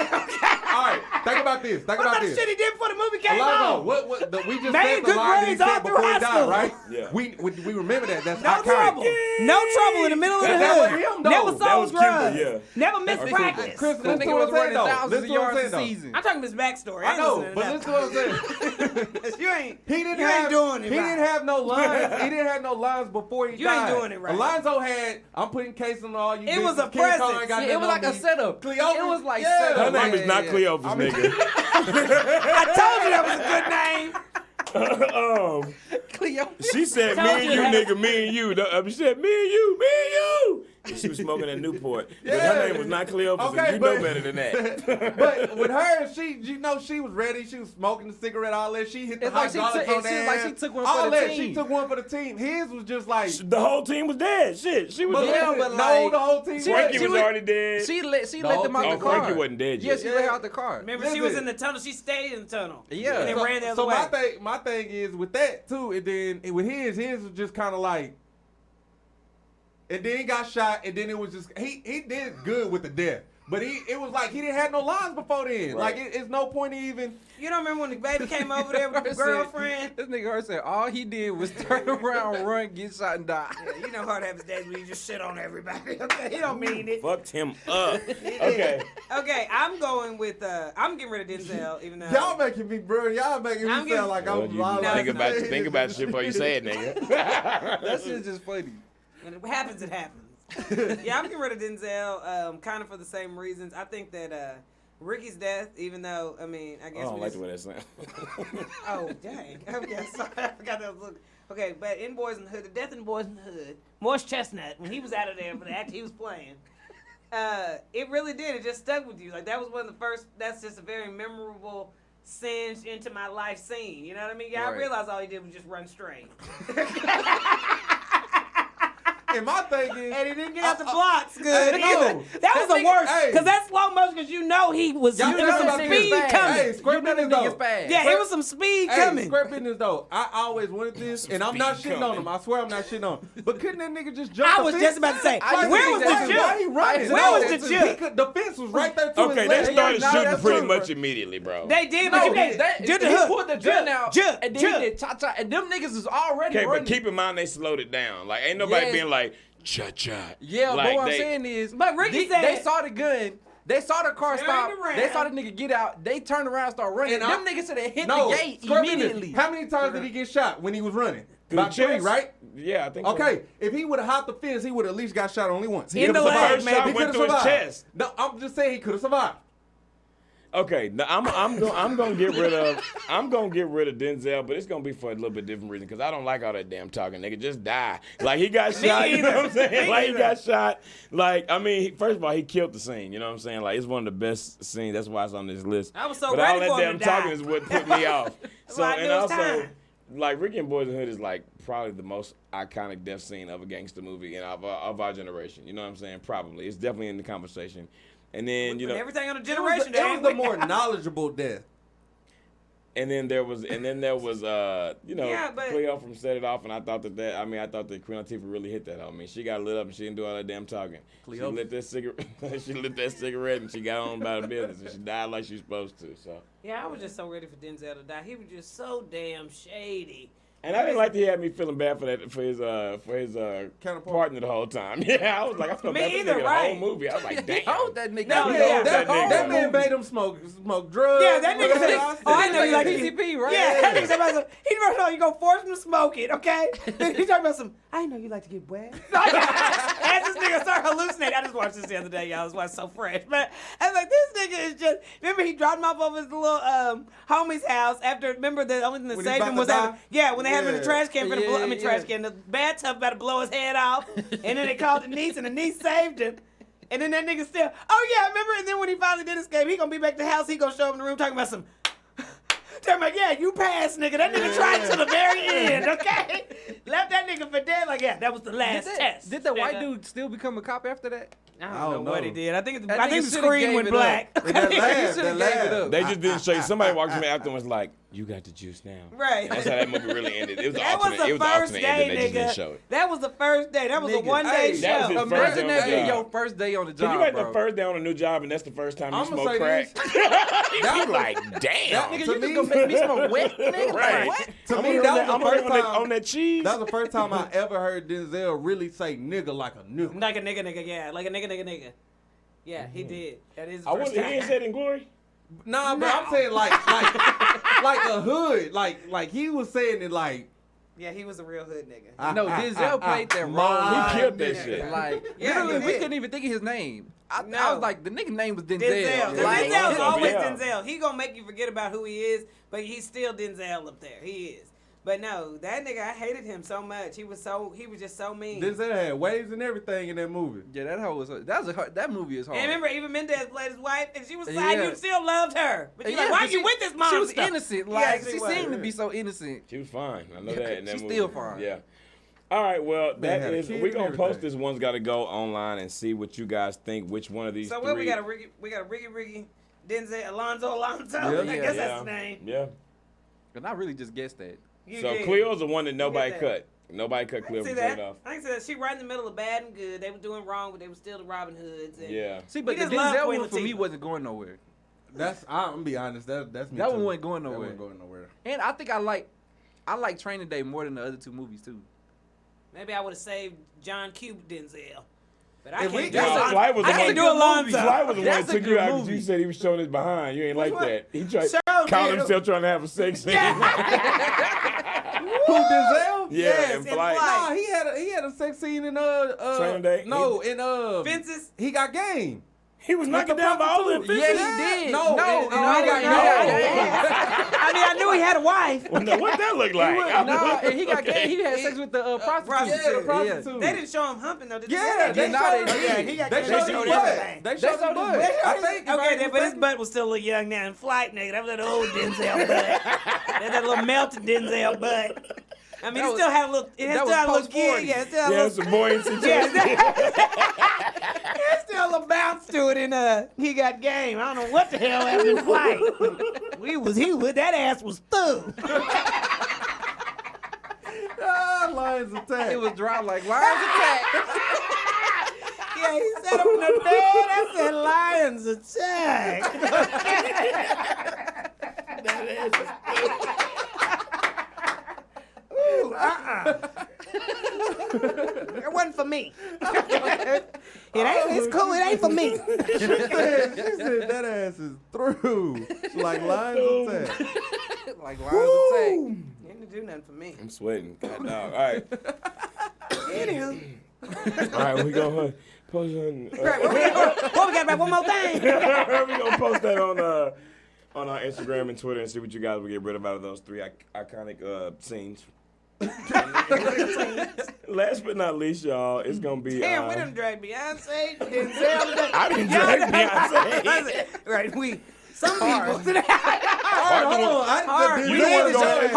All right, think about this. Think What about about the this. shit he did before the movie came Alonzo, out? we just Made said the good line that he grades all said through before he high died, school. right? Yeah. We remember that. That's No iconic. trouble. No trouble in the middle of the That hood. was him, though. Never That sold was Kimber, drugs. yeah. Never missed Chris- practice. Chris, That listen to nigga what was I'm saying running though. thousands Listen of to what I'm yards saying a though. season. I'm talking his backstory. I know, ain't but listening listen to to what I'm saying. you ain't. He didn't you have ain't doing it. He right. didn't have no lines. He didn't have no lines before he You ain't died. doing it right. Alonzo had. I'm putting case on all you. It was bitches. a King Kong ain't presence. got Yeah, it was nothing like a on me. setup. Cleopas, It was like yeah. setup. Her name is not Yeah. Cleopas, nigga. I told you that was a good name. Cleo. She said, me Told and you you, that. nigga, me and you. She said, me and you. And she was smoking at Newport. But her name was not Cleopas, and you know better than that. But with her, she was ready. She was smoking the cigarette, all that. She hit the It's like hydraulics she took- on it seems that like ass. she took one all for the that. team. She took one for the team. His was just like. The whole team was dead. Shit. She was But Yeah, dead. but no, like- the whole team. Frankie she was was- already dead. She let The them whole out team- the car. Frankie wasn't dead Yeah, yet. she let her out the car. Remember, she was in the tunnel. She stayed in the tunnel. Yeah. And then So, ran the other so way. my thing is with that too. And then with his was just kind of like. And then he got shot, and then it was just he did good with the death, but it was like he didn't have no lines before then. Right. Like it's no point in even. You don't remember when the baby came over there with the girlfriend? This nigga Hurt said all he did was turn around, run, get shot, and die. Yeah, you know Hard have his days where you just shit on everybody. Okay, he don't mean it. Fucked him up. Okay. Okay, I'm going with I'm getting rid of Denzel, even though Y'all making me, bro. Y'all making me I'm sound getting- like Well, I'm you lying. No, think it's about not. think about the shit before you say it, nigga. That shit's just funny. when it happens, it happens. Yeah, I'm getting rid of Denzel, kind of for the same reasons. I think that Ricky's death, even though I mean, I I guess don't we like just, the way that sounds. oh dang, okay, sorry, I forgot that was looking. Okay, but in Boys in the Hood, the death in Boys in the Hood, Morris Chestnut, when he was out of there for the act he was playing, it really did. It just stuck with you. Like that was one of the first. That's just a very memorable singe into my life scene. You know what I mean? Yeah, I Right. realized all he did was just run straight, And my thing is, and he didn't get out the blocks good Hey, either. no. That was the That nigga- worst hey. because that's slow motion because you know he was. Y'all There know was some about this speed fast. coming. hey, square You know business them niggas though. fast. Yeah, it was some speed Hey, coming. square business though. I always wanted this, and I'm not Speed shitting on coming. him. I swear I'm not shitting on him. But couldn't that nigga just jump? I the was fence? just about to say, I where think was that's the Why he jump? running? Where was the He jump? could, the fence was right there to Okay, his they left. started no, shooting that's pretty true, much bro. immediately, bro. They did, No, but you can't. Just the he hook. pulled the gun out, Jump, and then he jump. did cha-cha, and them niggas is already Okay, running. but keep in mind they slowed it down. Like ain't nobody Yes. being like cha-cha. Yeah, like, but what I'm they- saying is, But Ricky said- they saw the gun. They saw the car Turned stop. around. They saw the nigga get out. They turned around and started running. And Them I- niggas said they hit No, the gate square business. immediately. How many times did he get shot when he was running? Through About the 3, chest? right? Yeah, I think so. Okay, if he would have hopped the fence, he would have at least got shot only once. He In could've the leg, survived. man. Shot He went could've through his survived. chest. No, I'm just saying he could have survived. Okay, now I'm gonna get rid of Denzel, but it's gonna be for a little bit different reason because I don't like all that damn talking. Nigga, just die. Like he got shot. You know what I'm saying? Like he got shot. Like I mean, first of all, he killed the scene. You know what I'm saying? Like it's one of the best scenes. That's why it's on this list. I was so but ready all that for him damn to die. talking is what put me off. So why I knew and it was also, time. like Ricky and Boys in the Hood is like probably the most iconic death scene of a gangster movie and of our generation. You know what I'm saying? Probably. It's definitely in the conversation. And then you Put know. everything on the It was generation. the, it was the dang. more knowledgeable death. And then there was, Yeah, but- Cleo from Set It Off, and I thought that Queen Latifah really hit that on me. She got lit up and she didn't do all that damn talking. Cleo. She lit that cigarette, and she got on about her business, and she died like she was supposed to. So, Yeah, I was just so ready for Denzel to die. He was just so damn shady. and I didn't like that he had me feeling bad for his Counterpart. partner the whole time. Yeah, I was like, I felt Me bad for either, the right. whole movie. I was like, damn. Hold that nigga. No, He yeah. hold That nigga. That man made him smoke drugs. Yeah, that nigga said, Whatever. oh, I know you like PCP, right? Yeah, that nigga said, about some, he wrote on, you gonna force him to smoke it, okay? Then he talking about some, I didn't know you like to get wet. As this nigga started hallucinating, I just watched this the other day, y'all. This was so fresh. But I was like, this nigga is just, remember he dropped him off of his little homie's house after, remember the only thing that When he saved about him to was die? when they had him in the Yeah. trash can for the Yeah, trash yeah. can, the bathtub about to blow his head off. And then they called the niece and the niece saved him. And then that nigga still, oh yeah, remember? And then when he finally did escape, he gonna be back to the house. He gonna show up in the room talking about some. Talking about, yeah, you passed, nigga. That nigga tried to the very end, okay? Left that nigga for dead. Like, yeah, that was the last test. Did the white nigga. dude still become a cop after that? I don't know what he did. I think That I think nigga the shoulda screen gave went it black. up. And that laugh, should've that gave it laugh. up. They just didn't show you. Somebody walked to me after and was like, you got the juice now. Right. That's how that movie really ended. It was That was alternate. It the was the first alternate ending. They just day, didn't show nigga. it. That was the first day. That was a Nigga, one-day hey, show. that was his first Imagine day on that the being job. your first day on the Can job, you imagine bro. the first day on a new job and that's the first time you I'ma smoke say crack? this. He's like, damn. Nigga, To you me- just gonna make me smoke wet, nigga? Right. Like, what? To I'm me, gonna that run was I'm the gonna first run time. on that cheese. That was the first time I ever heard Denzel really say nigga like a nigga. Like a nigga, yeah. Like a nigga. Yeah, he did. That is the I first wasn't. He ain't time. said in glory. Nah, but I'm saying like a hood. Like he was saying it like. Yeah, he was a real hood nigga. No, Denzel played that role. my He killed that nigga. shit. Like, Yeah, literally, he we did. couldn't even think of his name. I No. was like, the nigga name was Denzel. Denzel. Like, Denzel's always Yeah. Denzel. He gonna make you forget about who he is, but he's still Denzel up there. He is. But no, that nigga, I hated him so much. He was just so mean. Denzel had waves and everything in that movie. Yeah, that movie is hard. And remember, even Mendez played his wife, and she was Yeah. sad. You still loved her, but you're Yeah, like, why but you with this monster? She was innocent. Like, Yes, she was. seemed to be so innocent. She was fine. I know Yeah, that. In that she's movie. still fine. Yeah. All right. Well, Man that had a is. kid We're and gonna post everything. this. One's got to go online and see what you guys think. Which one of these So three? what we got a Ricky, Denzel, Alonzo. Yeah. I guess Yeah. that's his name. Yeah. And I really just guessed that. You So did. Cleo's the one that nobody that. cut. Nobody cut I Cleo can from see Set It that. Off. I can see that. She right in the middle of bad and good. They were doing wrong, but they were still the Robin Hoods. And Yeah. See, but We the just love Denzel Queen one for me Latifah. wasn't going nowhere. I'm gonna be honest. That's me. That too. one wasn't going That nowhere. wasn't going nowhere. And I think I like Training Day more than the other two movies too. Maybe I would have saved John Q. Denzel. But I If we can't do got- Alonzo. Flight was the I can't one- do Alonzo. Fly was the one That's that a took you good out 'cause movie. you said he was showing his behind. You ain't like one? that. He tried Sure caught did. himself trying to have a sex scene. Who Denzel? Yeah, in in Flight. Flight. Nah, he had a sex scene in Training Day? No, in Fences. He got game. He was knocking down Viola and Yeah, Fences. he did. No, no, and- no, and he he got got game. I mean, I knew he had a wife. What that look like? No, and he got Okay. game. He had sex with the prostitute. Yeah, the prostitute. They didn't show him humping though. Did Yeah, they? they Nah, showed they him. did. He got They game. showed They his showed butt. everything. They showed his showed his butt. butt. I think. Okay, but his butt was still a little young now and Flight nigga. That was that old Denzel butt. That little melted Denzel butt. I mean, That it was- still had a little. It that still was had a little post-40. kid. Yeah, it still had a Yeah, little. some buoyancy to it. Yeah, there's still a little bounce to it in He Got Game. I don't know what the hell happened in Flight. That ass was through. Lions attack. It was dry like Lions Attack. Yeah, he sat up in the bed. I said, Lions attack. Ooh, It wasn't for me. It's cool. It ain't for me. She said that ass is through. Like Lions attack. Like Lions Attack. It didn't do nothing for me. I'm sweating. God, dog. All right. Anywho. All right, we gonna post on. Right, what we got about one more thing? we gonna post that on our Instagram and Twitter and see what you guys will get rid of out of those three iconic scenes. Last but not least, y'all, it's gonna be. Damn, we done dragged Beyonce, Denzel. I didn't drag Beyonce. Right, some people. Hard, hold on. Hard. The We don't Denzel wanna need to go show ahead.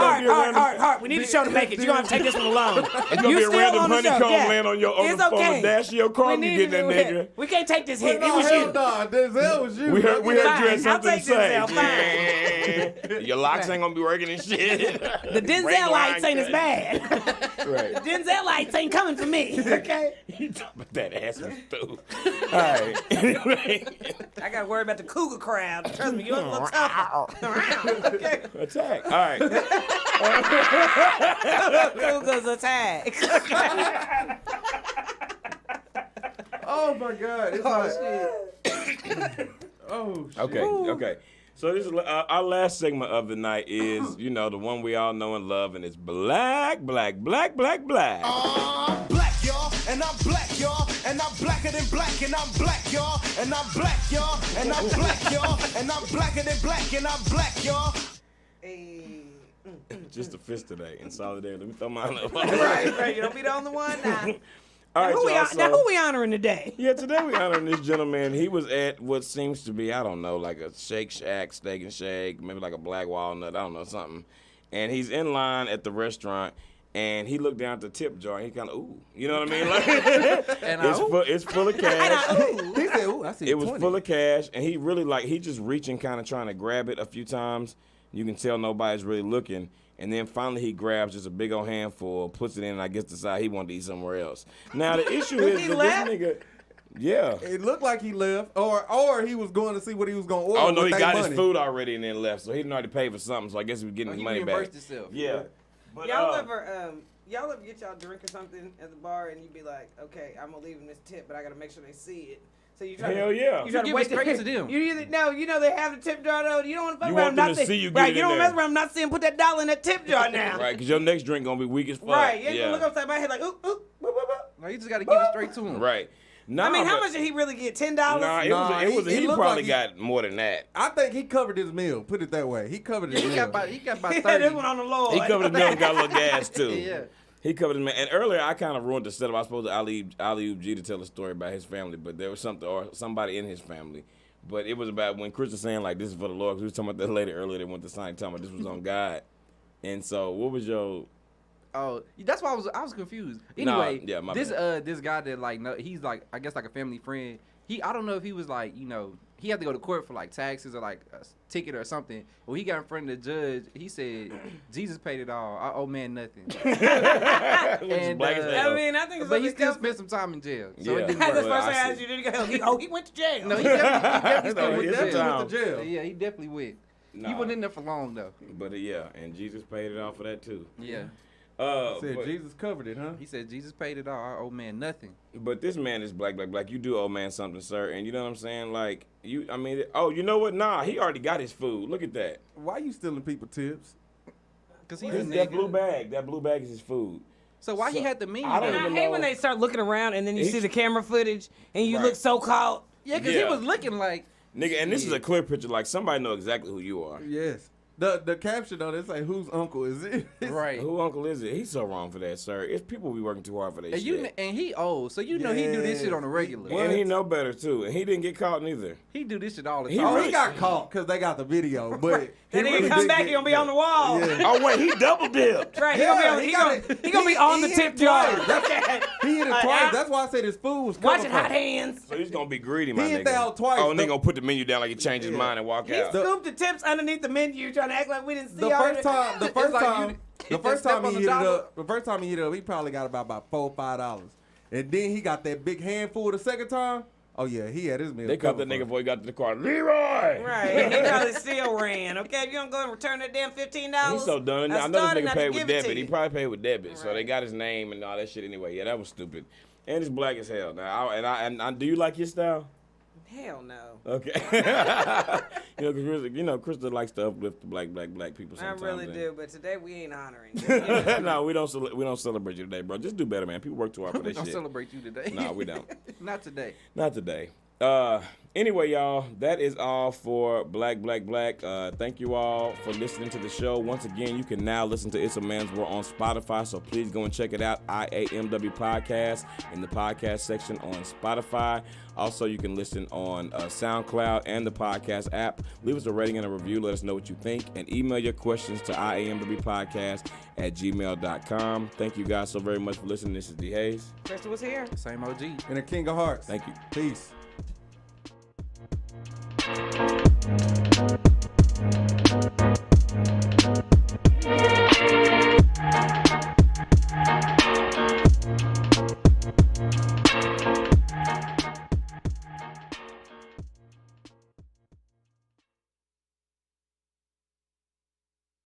hard. We need to show to make it. You're gonna have to take this one alone. It's gonna You be a still random on the show, honeycomb yeah. land on your It's on the okay. dash of your car. We You need getting to that do nigga. it. We can't take this hit. It No, was hell you. nah. Denzel was you. We heard Fine, you had I'll something to take say. Denzel, Yeah. Your locks ain't gonna be working and shit. The Denzel lights ain't as bad. Right. Denzel lights ain't coming for me. Okay. You talking about that ass was through. All right. Anyway, I gotta worry about the cougar crowd. Trust me, you're a little tougher. Okay. attack. All right. Cougars attack. Oh my God. It's like, oh shit. Okay. Okay. So this is our last segment of the night is, you know, the one we all know and love, and it's black. Black, y'all, and I'm black, y'all, and I'm blacker than black, and I'm black, y'all, and I'm black, y'all, and I'm black, y'all, and I'm blacker than black, and I'm black, y'all. Just a fist today in solidarity. Let me throw mine up. Right. You don't be the only one now. All right, y'all, Now so- who we honoring today? Yeah, today we honoring this gentleman. He was at what seems to be, I don't know, like a Shake Shack, Steak and Shake, maybe like a Black Walnut, I don't know, something. And he's in line at the restaurant, and he looked down at the tip jar, and he kind of, ooh, you know what I mean? Like, it's full of cash. He said, "Ooh, I see It was 20. full of cash, and he really, like, he just reaching, kind of trying to grab it a few times. You can tell nobody's really looking. And then finally he grabs just a big old handful, puts it in, and I guess decide he wanted to eat somewhere else. Now the issue is He that left? this nigga, yeah. It looked like he left, or he was going to see what he was going to order. Oh no, he with got that his money. food already and then left, so he didn't already pay for something. So I guess he was getting his He money back. reimbursed himself. Yeah. But, Y'all ever get y'all drink or something at the bar and you be like, okay, I'm gonna leave them this tip, but I gotta make sure they see it. So you try Hell to, yeah. You try to give wait it straight to them. You either they have the tip jar though. You don't want to fuck You around want them not to see seeing- you get right. it You in don't there. mess around not seeing put that dollar in that tip jar now. Right, because your next drink gonna be weak as fuck. Right. You ain't yeah. gonna look upside my head like ooh ooh. Whoop, whoop, whoop. No, you just gotta give it straight to him. Right. Nah, I mean, how but- much did he really get? $10? Nah, it was. he He looked probably like got more than that. I think he covered his meal. Put it that way. He covered his He meal. got about He 30. had this one on the Lord. He covered his meal and got a little gas too. Yeah. He covered his man. And earlier, I kind of ruined the setup. I was supposed to Ali G to tell a story about his family, but there was something or somebody in his family. But it was about when Chris was saying like this is for the Lord. 'Cause we was talking about that lady earlier that went to sign talking about this was on God. And so, what was your? Oh, that's why I was confused. Nah, Anyway, yeah, my this bad. this guy that like no, he's like I guess like a family friend. I don't know if he was like he had to go to court for like taxes or like a ticket or something. When he got in front of the judge, he said Jesus paid it all. I owe man nothing. And, black as uh, hell. I mean, I think it's but he something still else. spent some time in jail. So Yeah. it didn't That's the work. Well, first thing I I asked you. Did he go? He went to jail. No, he definitely No, still he went is to jail. went to jail. Yeah, he definitely went. He Nah. wasn't in there for long though. But yeah, and Jesus paid it off for that too. Yeah. Said But, Jesus covered it, huh? He said Jesus paid it all. I owe man nothing. but this man is black. You do owe man something, sir. And you know what I'm saying? Like you, I mean, oh, you know what? Nah, he already got his food. Look at that. Why you stealing people tips? Cause he's a That nigga. blue bag. That blue bag is his food. So why he had the menu? I don't And I even hate know. when they start looking around and then you He- see the camera footage and you Right. look so caught. Yeah, because Yeah. he was looking like. Nigga, and this is a clear picture. Like somebody know exactly who you are. Yes. The caption on it say whose uncle is it? Right. Who uncle is it? He's so wrong for that, sir. It's people be working too hard for that And shit. he old, so you know he do this shit on a regular. And he know better too. And he didn't get caught neither. He do this shit all the He time. Oh, really- he got caught because they got the video, but Then he really come did back, get- he gonna be on the wall. Yeah. Oh wait, he double dipped. Right, Yeah, he gonna be on the hit tip it jar. twice. He hit it Like, twice. That's why I said his food was Watching covered hot for. hands. So he's gonna be greedy, my He nigga. hit that out twice. Oh, and they The- gonna put the menu down like he changed his Yeah. mind and walk He out. scooped the tips underneath the menu, trying to act like we didn't see The all first of it. time, the It's first like time, you- the first step time on he the hit it dollar. up, the first time he hit it up, he probably got about $4 or $5, and then he got that big handful the second time. Oh yeah, he had his meal. They caught that covered nigga for. before he got to the car. Leroy! Right, he probably still ran. Okay, if you don't go and return that damn $15, He's so done. I I know this started nigga not to paid with give it to debit. He you. probably paid with debit. So they Right. got his name and all that shit anyway. Yeah, that was stupid. And it's black as hell. Now, I do you like his style? Hell no. Okay. Krista likes to uplift the black people I sometimes. really and- do, but today we ain't honoring you. No, we don't celebrate you today, bro. Just do better, man. People work too hard for We that don't shit. celebrate you today. No, we don't. Not today. Not today. Anyway, y'all, that is all for Black. Thank you all for listening to the show. Once again, you can now listen to It's a Man's World on Spotify, so please go and check it out, IAMW Podcast, in the podcast section on Spotify. Also, you can listen on SoundCloud and the podcast app. Leave us a rating and a review. Let us know what you think. And email your questions to iamwpodcast@gmail.com. Thank you guys so very much for listening. This is D. Hayes. Crystal was here. Same OG. And the King of Hearts. Thank you. Peace.